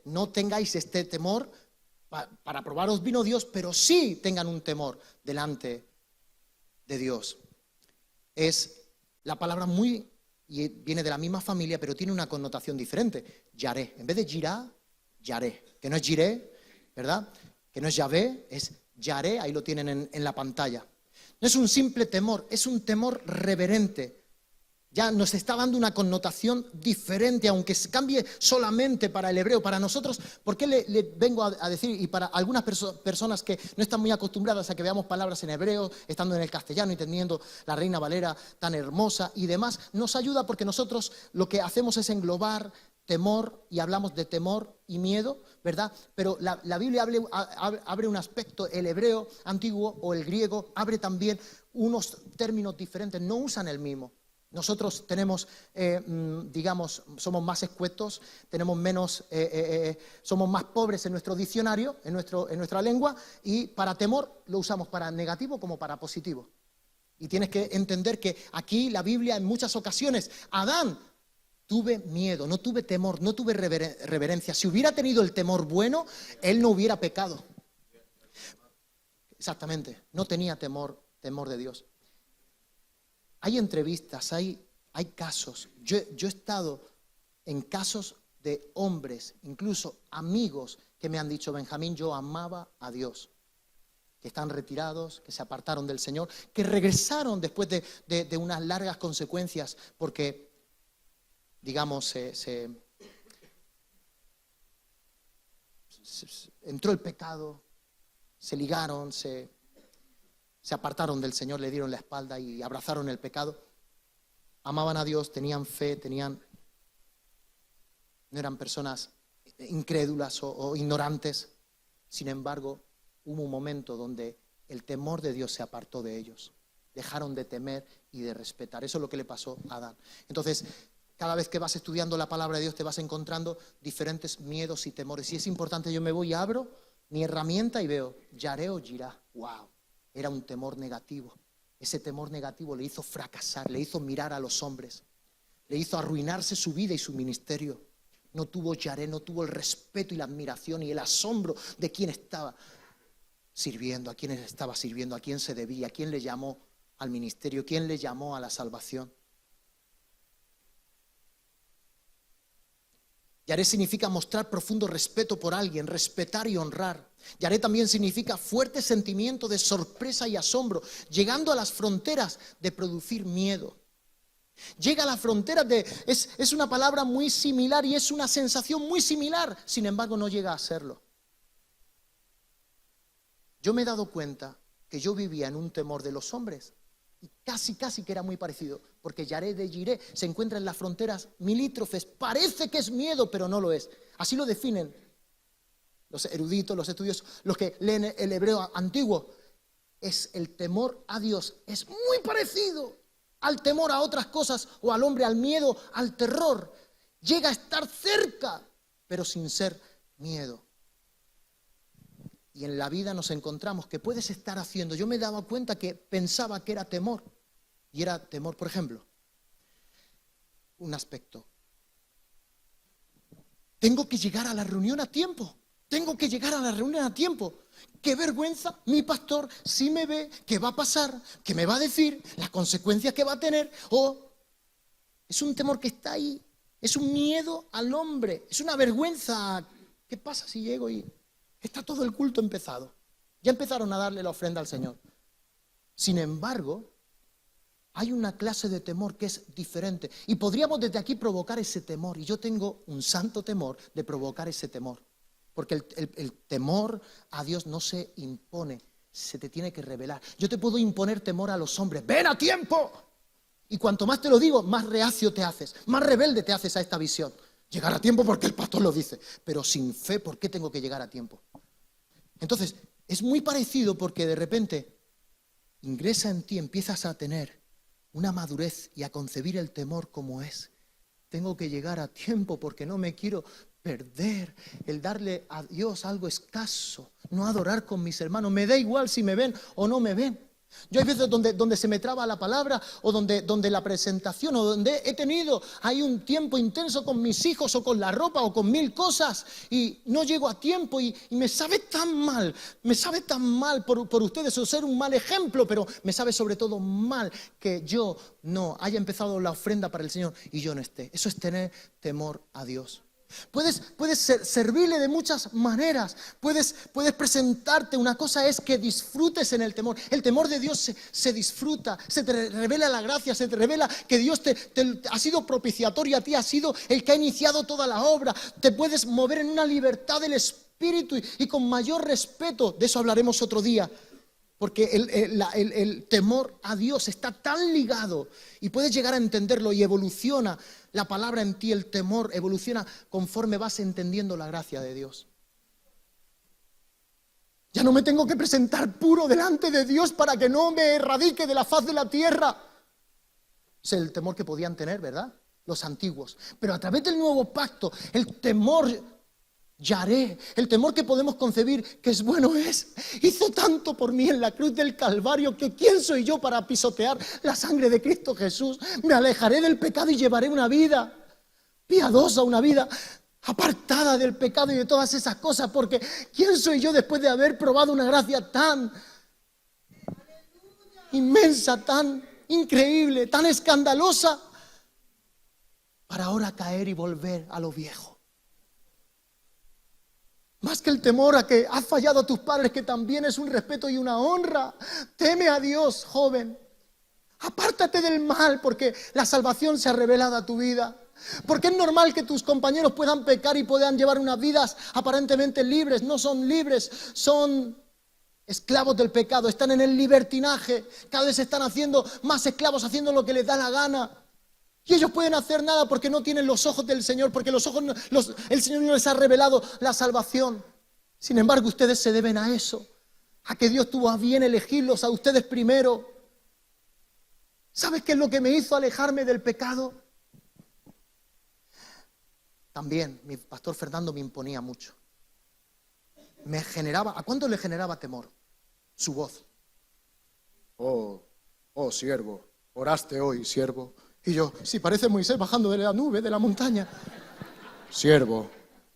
no tengáis este temor, para probaros vino Dios, pero sí tengan un temor delante de Dios. Es la palabra y viene de la misma familia, pero tiene una connotación diferente. Yaré. En vez de girá, yaré. Que no es giré, ¿verdad? Que no es Yahvé, es Yaré, ahí lo tienen en la pantalla. No es un simple temor, es un temor reverente. Ya nos está dando una connotación diferente, aunque se cambie solamente para el hebreo. Para nosotros, ¿por qué le vengo a decir? Y para algunas personas que no están muy acostumbradas a que veamos palabras en hebreo, estando en el castellano y teniendo la Reina Valera tan hermosa y demás, nos ayuda porque nosotros lo que hacemos es englobar temor y hablamos de temor y miedo, ¿verdad? Pero la Biblia abre un aspecto, el hebreo antiguo o el griego abre también unos términos diferentes, no usan el mismo. Nosotros tenemos, digamos, somos más escuetos, tenemos menos, somos más pobres en nuestro diccionario, en nuestra lengua, y para temor lo usamos para negativo como para positivo. Y tienes que entender que aquí la Biblia en muchas ocasiones, Adán, tuve miedo, no tuve temor, no tuve reverencia. Si hubiera tenido el temor bueno, él no hubiera pecado. Exactamente, no tenía temor de Dios. Hay entrevistas, hay casos. Yo he estado en casos de hombres, incluso amigos, que me han dicho: Benjamín, yo amaba a Dios. Que están retirados, que se apartaron del Señor, que regresaron después de unas largas consecuencias, porque, digamos, entró el pecado, se ligaron, se apartaron del Señor, le dieron la espalda y abrazaron el pecado. Amaban a Dios, tenían fe, no eran personas incrédulas o ignorantes. Sin embargo, hubo un momento donde el temor de Dios se apartó de ellos. Dejaron de temer y de respetar. Eso es lo que le pasó a Adán. Entonces, cada vez que vas estudiando la palabra de Dios te vas encontrando diferentes miedos y temores. Y es importante, yo me voy y abro mi herramienta y veo Yareh o Jirah. ¡Wow! Era un temor negativo. Ese temor negativo le hizo fracasar, le hizo mirar a los hombres, le hizo arruinarse su vida y su ministerio. No tuvo Yareh, no tuvo el respeto y la admiración y el asombro de quién estaba sirviendo, a quién estaba sirviendo, a quién se debía, a quién le llamó al ministerio, quién le llamó a la salvación. Yareh significa mostrar profundo respeto por alguien, respetar y honrar. Yareh también significa fuerte sentimiento de sorpresa y asombro, llegando a las fronteras de producir miedo. Llega a las fronteras es una palabra muy similar y es una sensación muy similar, sin embargo no llega a serlo. Yo me he dado cuenta que yo vivía en un temor de los hombres y casi que era muy parecido, porque Yareh de Jireh se encuentra en las fronteras milítrofes. Parece que es miedo, pero no lo es. Así lo definen los eruditos, los estudiosos, los que leen el hebreo antiguo. Es el temor a Dios, es muy parecido al temor a otras cosas o al hombre, al miedo, al terror. Llega a estar cerca, pero sin ser miedo. Y en la vida nos encontramos que puedes estar haciendo. Yo me daba cuenta que pensaba que era temor. Y era temor, por ejemplo, un aspecto. Tengo que llegar a la reunión a tiempo. Tengo que llegar a la reunión a tiempo. Qué vergüenza, mi pastor, si me ve, qué va a pasar, qué me va a decir, las consecuencias que va a tener. Es un temor que está ahí. Es un miedo al hombre. Es una vergüenza. ¿Qué pasa si llego y está todo el culto empezado? Ya empezaron a darle la ofrenda al Señor. Sin embargo, hay una clase de temor que es diferente. Y podríamos desde aquí provocar ese temor. Y yo tengo un santo temor de provocar ese temor. Porque el temor a Dios no se impone, se te tiene que revelar. Yo te puedo imponer temor a los hombres. ¡Ven a tiempo! Y cuanto más te lo digo, más reacio te haces, más rebelde te haces a esta visión. Llegar a tiempo porque el pastor lo dice, pero sin fe, ¿por qué tengo que llegar a tiempo? Entonces, es muy parecido porque de repente ingresa en ti, empiezas a tener una madurez y a concebir el temor como es. Tengo que llegar a tiempo porque no me quiero perder el darle a Dios algo escaso, no adorar con mis hermanos. Me da igual si me ven o no me ven. Yo hay veces donde se me traba la palabra o donde la presentación o donde he tenido hay un tiempo intenso con mis hijos o con la ropa o con mil cosas y no llego a tiempo y me sabe tan mal por ustedes o ser un mal ejemplo, pero me sabe sobre todo mal que yo no haya empezado la ofrenda para el Señor y yo no esté. Eso es tener temor a Dios. Puedes servirle de muchas maneras, puedes presentarte. Una cosa es que disfrutes en el temor. El temor de Dios se disfruta, se te revela la gracia, se te revela que Dios te ha sido propiciatorio a ti, ha sido el que ha iniciado toda la obra. Te puedes mover en una libertad del Espíritu y con mayor respeto. De eso hablaremos otro día. Porque el temor a Dios está tan ligado y puedes llegar a entenderlo y evoluciona la palabra en ti, el temor evoluciona conforme vas entendiendo la gracia de Dios. Ya no me tengo que presentar puro delante de Dios para que no me erradique de la faz de la tierra. Es el temor que podían tener, ¿verdad? Los antiguos. Pero a través del nuevo pacto, el temor Yaré, el temor que podemos concebir que es bueno hizo tanto por mí en la cruz del Calvario, que ¿quién soy yo para pisotear la sangre de Cristo Jesús? Me alejaré del pecado y llevaré una vida piadosa, una vida apartada del pecado y de todas esas cosas, porque ¿quién soy yo después de haber probado una gracia tan inmensa, tan increíble, tan escandalosa, para ahora caer y volver a lo viejo? Más que el temor a que has fallado a tus padres, que también es un respeto y una honra. Teme a Dios, joven. Apártate del mal, porque la salvación se ha revelado a tu vida. Porque es normal que tus compañeros puedan pecar y puedan llevar unas vidas aparentemente libres. No son libres, son esclavos del pecado, están en el libertinaje. Cada vez se están haciendo más esclavos, haciendo lo que les da la gana. Y ellos pueden hacer nada porque no tienen los ojos del Señor, porque el Señor no les ha revelado la salvación. Sin embargo, ustedes se deben a eso, a que Dios tuvo a bien elegirlos a ustedes primero. ¿Sabes qué es lo que me hizo alejarme del pecado? También mi pastor Fernando me imponía mucho. ¿A cuánto le generaba temor? Su voz. Oh, siervo, oraste hoy, siervo. Y yo, sí, parece Moisés bajando de la nube, de la montaña. Siervo,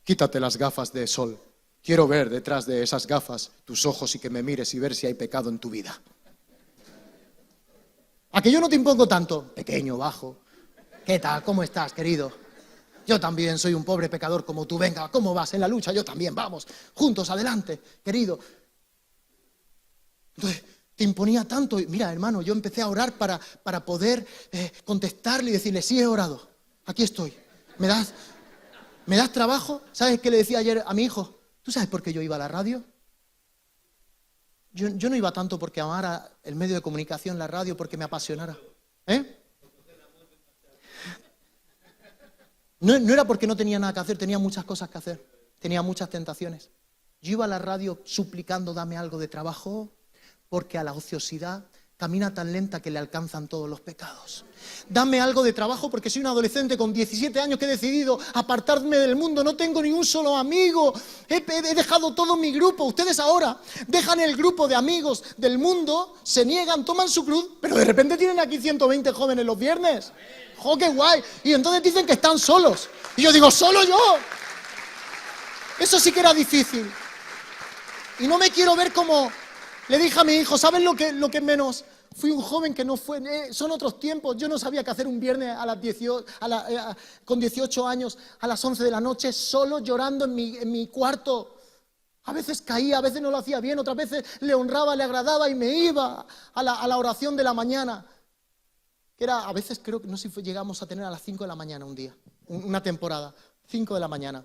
quítate las gafas de sol. Quiero ver detrás de esas gafas tus ojos y que me mires y ver si hay pecado en tu vida. ¿A que yo no te impongo tanto? Pequeño, bajo. ¿Qué tal? ¿Cómo estás, querido? Yo también soy un pobre pecador como tú. Venga, ¿cómo vas en la lucha? Yo también, vamos, juntos, adelante, querido. Entonces, te imponía tanto. Mira, hermano, yo empecé a orar para poder contestarle y decirle, sí, he orado, aquí estoy. ¿Me das trabajo? ¿Sabes qué le decía ayer a mi hijo? ¿Tú sabes por qué yo iba a la radio? Yo no iba tanto porque amara el medio de comunicación, la radio, porque me apasionara. No era porque no tenía nada que hacer, tenía muchas cosas que hacer, tenía muchas tentaciones. Yo iba a la radio suplicando, dame algo de trabajo, porque a la ociosidad camina tan lenta que le alcanzan todos los pecados. Dame algo de trabajo porque soy un adolescente con 17 años que he decidido apartarme del mundo. No tengo ni un solo amigo. He dejado todo mi grupo. Ustedes ahora dejan el grupo de amigos del mundo, se niegan, toman su cruz, pero de repente tienen aquí 120 jóvenes los viernes. ¡Jo, qué guay! Y entonces dicen que están solos. Y yo digo, ¿solo yo? Eso sí que era difícil. Y no me quiero ver como... Le dije a mi hijo, ¿sabes lo que menos? Fui un joven que no fue... son otros tiempos. Yo no sabía qué hacer un viernes con 18 años a las 11 de la noche, solo llorando en mi cuarto. A veces caía, a veces no lo hacía bien, otras veces le honraba, le agradaba y me iba a la oración de la mañana. Que era, a veces creo que no sé si llegamos a tener a las 5 de la mañana un día, una temporada, 5 de la mañana.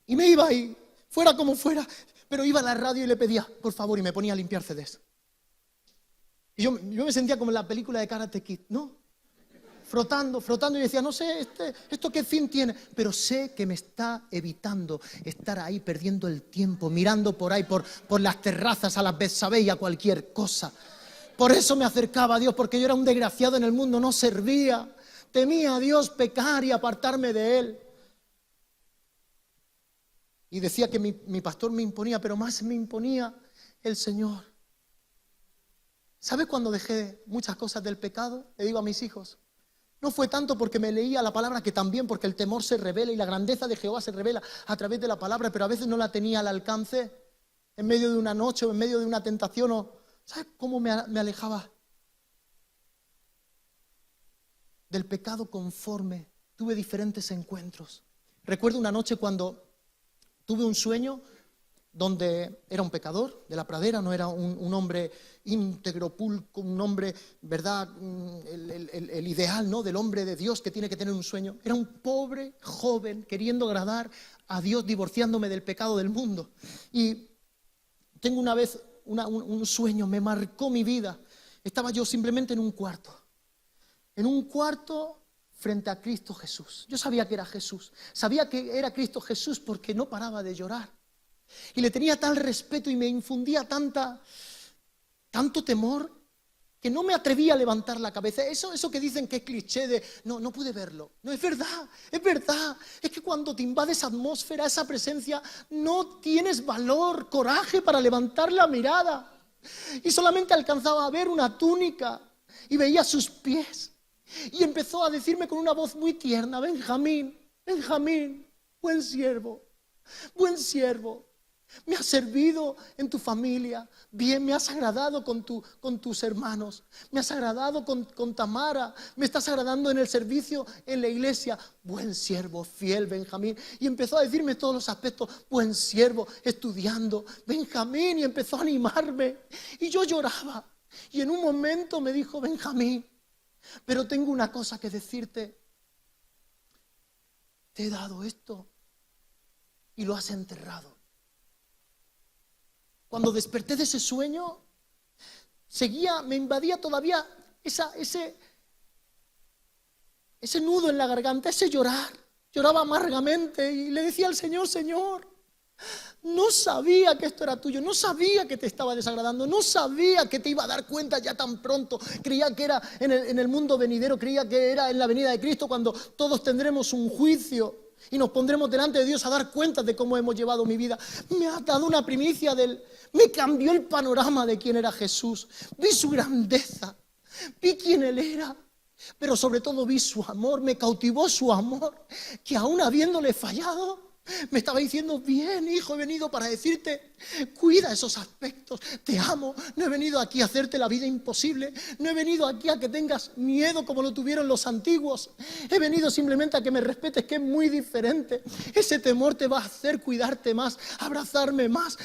Y me iba ahí, fuera como fuera... Pero iba a la radio y le pedía, por favor, y me ponía a limpiar CDs. Y yo me sentía como en la película de Karate Kid, ¿no? Frotando, y decía, no sé, ¿esto qué fin tiene? Pero sé que me está evitando estar ahí perdiendo el tiempo, mirando por ahí, por las terrazas, a las Betsabé y a cualquier cosa. Por eso me acercaba a Dios, porque yo era un desgraciado en el mundo, no servía. Temía a Dios pecar y apartarme de Él. Y decía que mi pastor me imponía, pero más me imponía el Señor. ¿Sabes cuándo dejé muchas cosas del pecado? Le digo a mis hijos. No fue tanto porque me leía la palabra, que también porque el temor se revela y la grandeza de Jehová se revela a través de la palabra, pero a veces no la tenía al alcance, en medio de una noche o en medio de una tentación. ¿Sabes cómo me alejaba del pecado conforme? Tuve diferentes encuentros. Recuerdo una noche cuando tuve un sueño donde era un pecador de la pradera, no era un hombre íntegro, pulco, un hombre, ¿verdad? El ideal, ¿no? Del hombre de Dios que tiene que tener un sueño. Era un pobre joven queriendo agradar a Dios, divorciándome del pecado del mundo. Y tengo una vez un sueño, me marcó mi vida. Estaba yo simplemente en un cuarto frente a Cristo Jesús. Yo sabía que era Jesús, sabía que era Cristo Jesús porque no paraba de llorar. Y le tenía tal respeto y me infundía tanto temor que no me atrevía a levantar la cabeza. Eso que dicen que es cliché de, no pude verlo. No, es verdad, es verdad. Es que cuando te invade esa atmósfera, esa presencia, no tienes valor, coraje para levantar la mirada. Y solamente alcanzaba a ver una túnica y veía sus pies. Y empezó a decirme con una voz muy tierna: Benjamín, Benjamín, buen siervo, buen siervo. Me has servido en tu familia, bien, me has agradado con tus hermanos, me has agradado con Tamara, me estás agradando en el servicio en la iglesia. Buen siervo, fiel Benjamín. Y empezó a decirme todos los aspectos: buen siervo, estudiando, Benjamín. Y empezó a animarme. Y yo lloraba. Y en un momento me dijo: Benjamín, pero tengo una cosa que decirte. Te he dado esto y lo has enterrado. Cuando desperté de ese sueño, me invadía todavía ese nudo en la garganta, ese llorar. Lloraba amargamente y le decía al Señor: Señor, no sabía que esto era tuyo, no sabía que te estaba desagradando, no sabía que te iba a dar cuenta ya tan pronto. Creía que era en el mundo venidero, creía que era en la venida de Cristo, cuando todos tendremos un juicio y nos pondremos delante de Dios a dar cuenta de cómo hemos llevado mi vida. Me ha dado una primicia me cambió el panorama de quién era Jesús. Vi su grandeza, vi quién Él era, pero sobre todo vi su amor, me cautivó su amor, que aún habiéndole fallado, me estaba diciendo: bien, hijo, he venido para decirte, cuida esos aspectos, te amo, no he venido aquí a hacerte la vida imposible, no he venido aquí a que tengas miedo como lo tuvieron los antiguos, he venido simplemente a que me respetes, que es muy diferente. Ese temor te va a hacer cuidarte más, abrazarme más,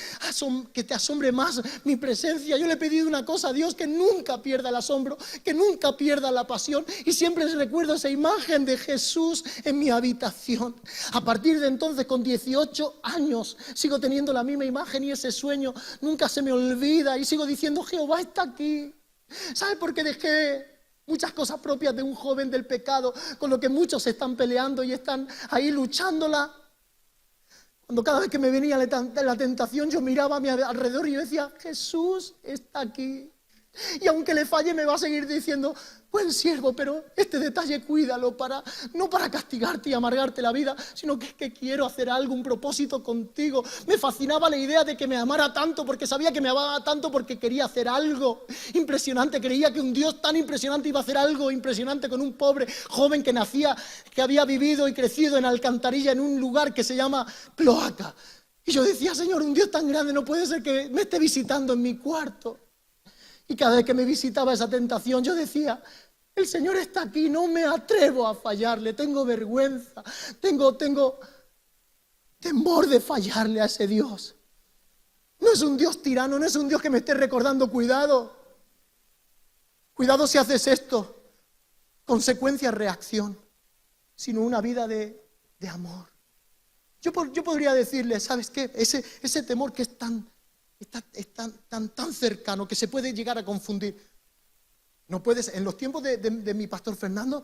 que te asombre más mi presencia. Yo le he pedido una cosa a Dios: que nunca pierda el asombro, que nunca pierda la pasión, y siempre recuerdo esa imagen de Jesús en mi habitación. A partir de entonces, con 18 años, sigo teniendo la misma imagen y ese sueño nunca se me olvida, y sigo diciendo: Jehová está aquí. ¿Sabe por qué dejé muchas cosas propias de un joven del pecado, con lo que muchos están peleando y están ahí luchándola? Cuando cada vez que me venía la tentación, yo miraba a mi alrededor y yo decía: Jesús está aquí. Y aunque le falle, me va a seguir diciendo: buen siervo, pero este detalle cuídalo, no para castigarte y amargarte la vida, sino que quiero hacer algo, un propósito contigo. Me fascinaba la idea de que me amara tanto, porque sabía que me amaba tanto porque quería hacer algo impresionante. Creía que un Dios tan impresionante iba a hacer algo impresionante con un pobre joven que había vivido y crecido en alcantarilla, en un lugar que se llama cloaca. Y yo decía: Señor, un Dios tan grande no puede ser que me esté visitando en mi cuarto. Y cada vez que me visitaba esa tentación, yo decía: el Señor está aquí, no me atrevo a fallarle, tengo vergüenza, tengo temor de fallarle a ese Dios. No es un Dios tirano, no es un Dios que me esté recordando: cuidado si haces esto, consecuencia, reacción, sino una vida de amor. Yo podría decirle: ¿sabes qué? Ese temor que es tan cercano, que se puede llegar a confundir. No puedes, en los tiempos de mi pastor Fernando,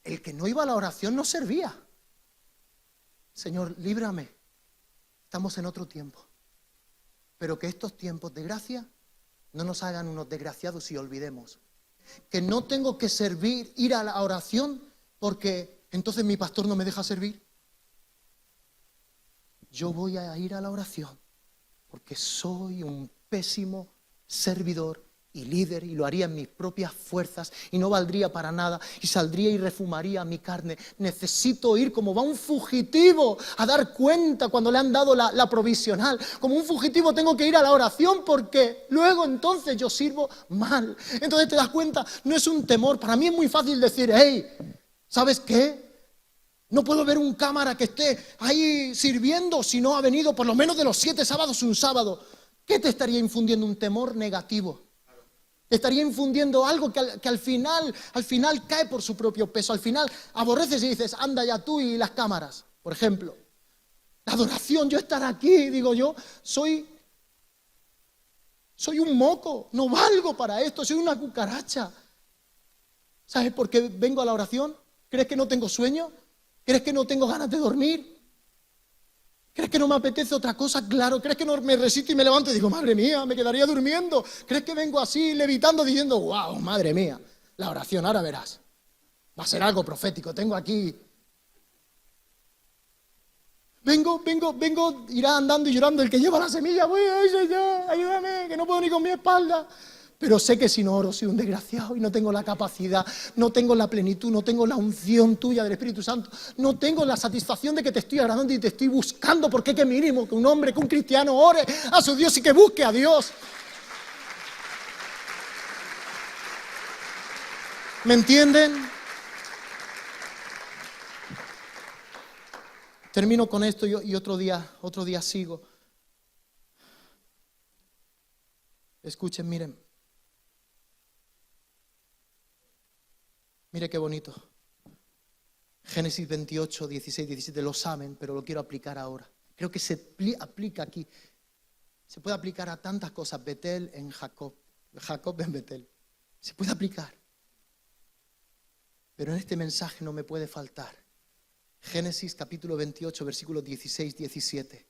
el que no iba a la oración no servía. Señor, líbrame, estamos en otro tiempo, pero que estos tiempos de gracia no nos hagan unos desgraciados y olvidemos que no tengo que ir a la oración porque entonces mi pastor no me deja servir. Yo voy a ir a la oración porque soy un pésimo servidor y líder, y lo haría en mis propias fuerzas y no valdría para nada, y saldría y refumaría mi carne. Necesito ir como va un fugitivo a dar cuenta cuando le han dado la provisional. Como un fugitivo tengo que ir a la oración, porque luego entonces yo sirvo mal. Entonces te das cuenta, no es un temor. Para mí es muy fácil decir: hey, ¿sabes qué? No puedo ver un cámara que esté ahí sirviendo si no ha venido por lo menos de los 7 sábados un sábado. ¿Qué te estaría infundiendo? Un temor negativo. Te estaría infundiendo algo que al final cae por su propio peso. Al final aborreces y dices: anda ya tú y las cámaras. Por ejemplo, la adoración, yo estar aquí, digo yo, soy un moco, no valgo para esto, soy una cucaracha. ¿Sabes por qué vengo a la oración? ¿Crees que no tengo sueño? ¿Crees que no tengo ganas de dormir? ¿Crees que no me apetece otra cosa? Claro. ¿Crees que no me resisto y me levanto y digo, madre mía, me quedaría durmiendo? ¿Crees que vengo así levitando diciendo, wow, madre mía, la oración, ahora verás? Va a ser algo profético, tengo aquí. Vengo, irá andando y llorando el que lleva la semilla, voy, ay Señor, ayúdame, que no puedo ni con mi espalda. Pero sé que si no oro soy un desgraciado y no tengo la capacidad, no tengo la plenitud, no tengo la unción tuya del Espíritu Santo, no tengo la satisfacción de que te estoy agradando y te estoy buscando, porque que mínimo que un hombre, que un cristiano ore a su Dios y que busque a Dios. ¿Me entienden? Termino con esto y otro día sigo. Escuchen, miren. Mire qué bonito. Génesis 28, 16, 17, lo saben, pero lo quiero aplicar ahora. Creo que se aplica aquí. Se puede aplicar a tantas cosas. Betel en Jacob, Jacob en Betel. Se puede aplicar. Pero en este mensaje no me puede faltar. Génesis capítulo 28, versículos 16, 17.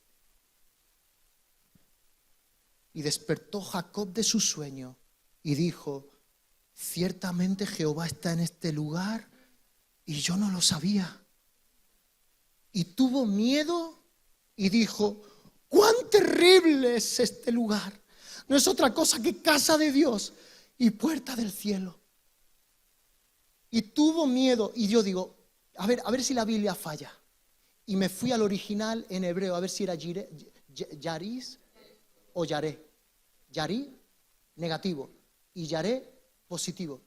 Y despertó Jacob de su sueño y dijo, ciertamente Jehová está en este lugar y yo no lo sabía. Y tuvo miedo y dijo, cuán terrible es este lugar. No es otra cosa que casa de Dios y puerta del cielo. Y tuvo miedo y yo digo, a ver si la Biblia falla. Y me fui al original en hebreo, a ver si era Yaris o Yaré. Yarí, negativo, y Yaré, positivo.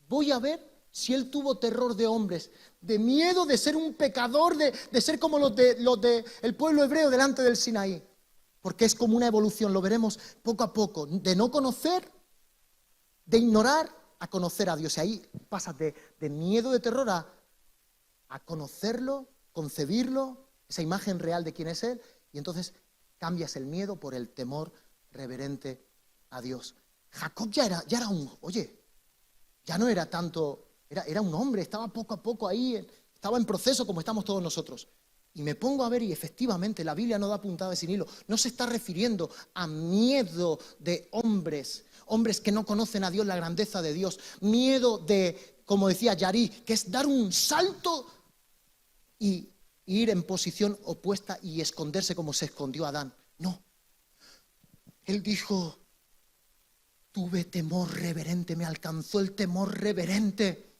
Voy a ver si él tuvo terror de hombres, de miedo de ser un pecador, de ser como los de el pueblo hebreo delante del Sinaí. Porque es como una evolución, lo veremos poco a poco, de no conocer, de ignorar, a conocer a Dios. Y ahí pasas de miedo, de terror a conocerlo, concebirlo, esa imagen real de quién es Él, y entonces cambias el miedo por el temor reverente a Dios. Jacob ya era un, ya no era tanto, era un hombre, estaba poco a poco ahí, estaba en proceso como estamos todos nosotros. Y me pongo a ver y efectivamente la Biblia no da puntada sin hilo, no se está refiriendo a miedo de hombres que no conocen a Dios, la grandeza de Dios, miedo de, como decía Yarí, que es dar un salto y ir en posición opuesta y esconderse como se escondió Adán. No. Él dijo, tuve temor reverente, me alcanzó el temor reverente.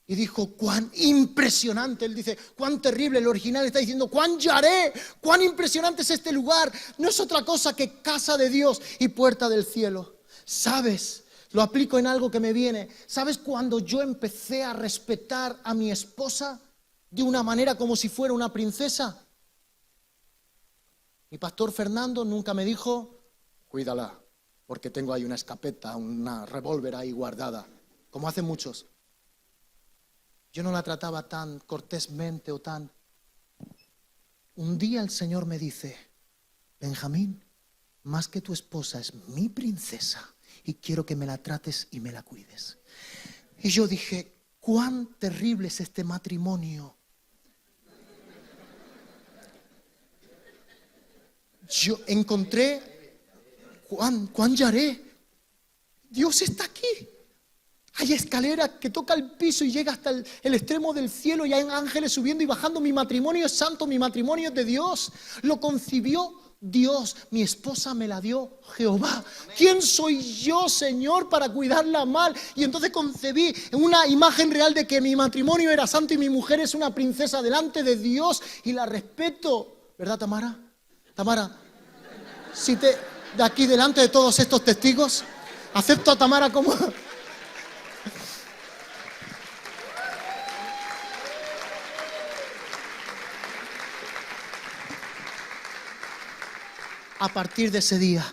Y dijo, cuán impresionante, él dice, cuán terrible, el original está diciendo, cuán Yaré, cuán impresionante es este lugar. No es otra cosa que casa de Dios y puerta del cielo. ¿Sabes? Lo aplico en algo que me viene. ¿Sabes cuando yo empecé a respetar a mi esposa de una manera como si fuera una princesa? Mi pastor Fernando nunca me dijo, cuídala, porque tengo ahí una escopeta, una revólver ahí guardada, como hacen muchos. Yo no la trataba tan cortésmente o tan... Un día el Señor me dice, Benjamín, más que tu esposa es mi princesa y quiero que me la trates y me la cuides. Y yo dije, cuán terrible es este matrimonio. Yo encontré, cuán Yaré, Dios está aquí. Hay escalera que toca el piso y llega hasta el extremo del cielo y hay ángeles subiendo y bajando. Mi matrimonio es santo, mi matrimonio es de Dios. Lo concibió Dios, mi esposa me la dio Jehová. ¿Quién soy yo, Señor, para cuidarla mal? Y entonces concebí una imagen real de que mi matrimonio era santo y mi mujer es una princesa delante de Dios y la respeto. ¿Verdad, Tamara? Tamara, si de aquí delante de todos estos testigos, acepto a Tamara como... A partir de ese día,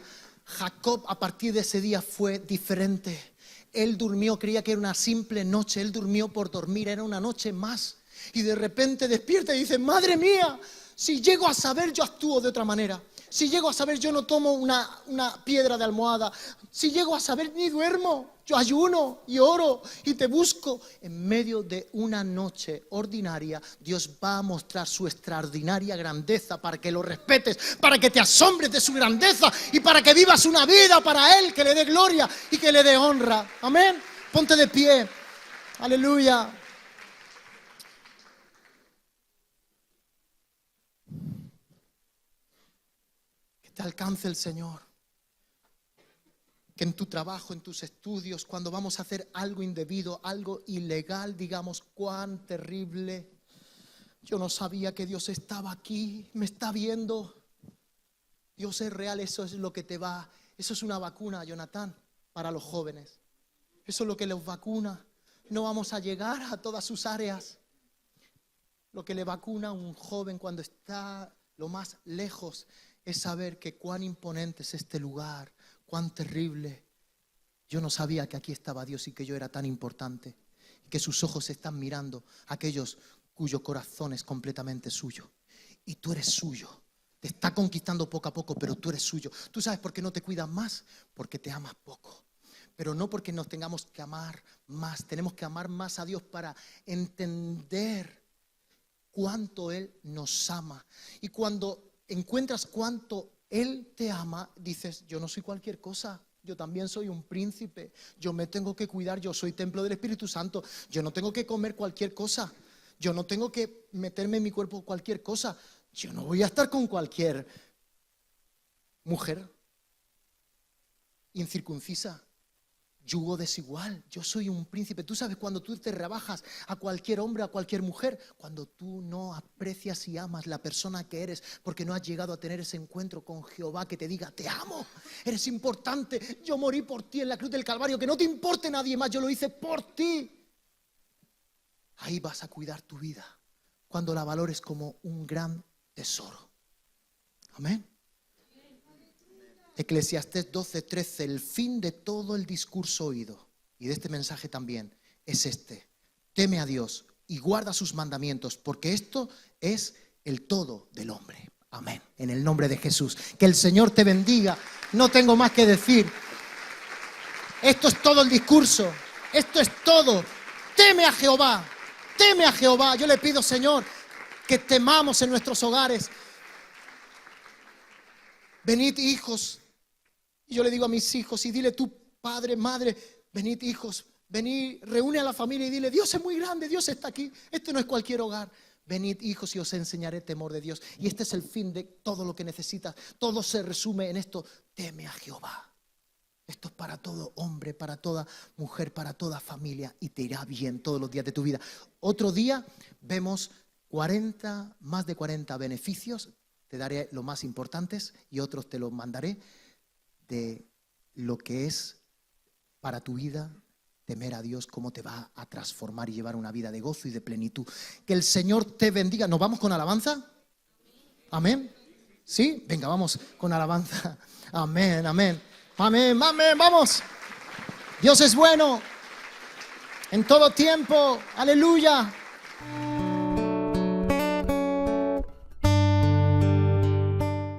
Jacob a partir de ese día fue diferente. Él durmió, creía que era una simple noche, él durmió por dormir, era una noche más. Y de repente despierta y dice, madre mía, si llego a saber yo actúo de otra manera. Si llego a saber, yo no tomo una piedra de almohada. Si llego a saber, ni duermo. Yo ayuno y oro y te busco. En medio de una noche ordinaria, Dios va a mostrar su extraordinaria grandeza para que lo respetes, para que te asombres de su grandeza y para que vivas una vida para Él, que le dé gloria y que le dé honra. Amén. Ponte de pie. Aleluya. Que te alcance el Señor. Que en tu trabajo, en tus estudios, cuando vamos a hacer algo indebido, algo ilegal, digamos, cuán terrible. Yo no sabía que Dios estaba aquí, me está viendo. Dios es real, eso es lo que te va. Eso es una vacuna, Jonathan, para los jóvenes. Eso es lo que los vacuna. No vamos a llegar a todas sus áreas. Lo que le vacuna a un joven cuando está lo más lejos es saber que cuán imponente es este lugar. Cuán terrible. Yo no sabía que aquí estaba Dios y que yo era tan importante. Y que sus ojos están mirando a aquellos cuyo corazón es completamente suyo. Y tú eres suyo. Te está conquistando poco a poco, pero tú eres suyo. ¿Tú sabes por qué no te cuidas más? Porque te amas poco. Pero no porque nos tengamos que amar más. Tenemos que amar más a Dios para entender cuánto Él nos ama. Y cuando encuentras cuánto Él te ama, dices, yo no soy cualquier cosa, yo también soy un príncipe, yo me tengo que cuidar, yo soy templo del Espíritu Santo, yo no tengo que comer cualquier cosa, yo no tengo que meterme en mi cuerpo cualquier cosa, yo no voy a estar con cualquier mujer incircuncisa. Yugo desigual, yo soy un príncipe. Tú sabes, cuando tú te rebajas a cualquier hombre, a cualquier mujer, cuando tú no aprecias y amas la persona que eres, porque no has llegado a tener ese encuentro con Jehová que te diga, te amo, eres importante, yo morí por ti en la cruz del Calvario, que no te importe nadie más, yo lo hice por ti. Ahí vas a cuidar tu vida, cuando la valores como un gran tesoro. Amén. Eclesiastés 12:13, el fin de todo el discurso oído y de este mensaje también es este: teme a Dios y guarda sus mandamientos, porque esto es el todo del hombre. Amén. En el nombre de Jesús. Que el Señor te bendiga. No tengo más que decir. Esto es todo el discurso. Esto es todo. Teme a Jehová. Teme a Jehová. Yo le pido, Señor, que temamos en nuestros hogares. Venid, hijos. Y yo le digo a mis hijos, y dile tú, padre, madre, venid, hijos, venid, reúne a la familia y dile, Dios es muy grande, Dios está aquí, este no es cualquier hogar. Venid, hijos, y os enseñaré temor de Dios. Y este es el fin de todo lo que necesitas. Todo se resume en esto: teme a Jehová. Esto es para todo hombre, para toda mujer, para toda familia, y te irá bien todos los días de tu vida. Otro día vemos más de 40 beneficios. Te daré los más importantes y otros te los mandaré, de lo que es para tu vida temer a Dios, cómo te va a transformar y llevar una vida de gozo y de plenitud. Que el Señor te bendiga. ¿Nos vamos con alabanza? Amén. ¿Sí? Venga, vamos con alabanza. Amén, amén. Amén, amén, vamos. Dios es bueno en todo tiempo. Aleluya.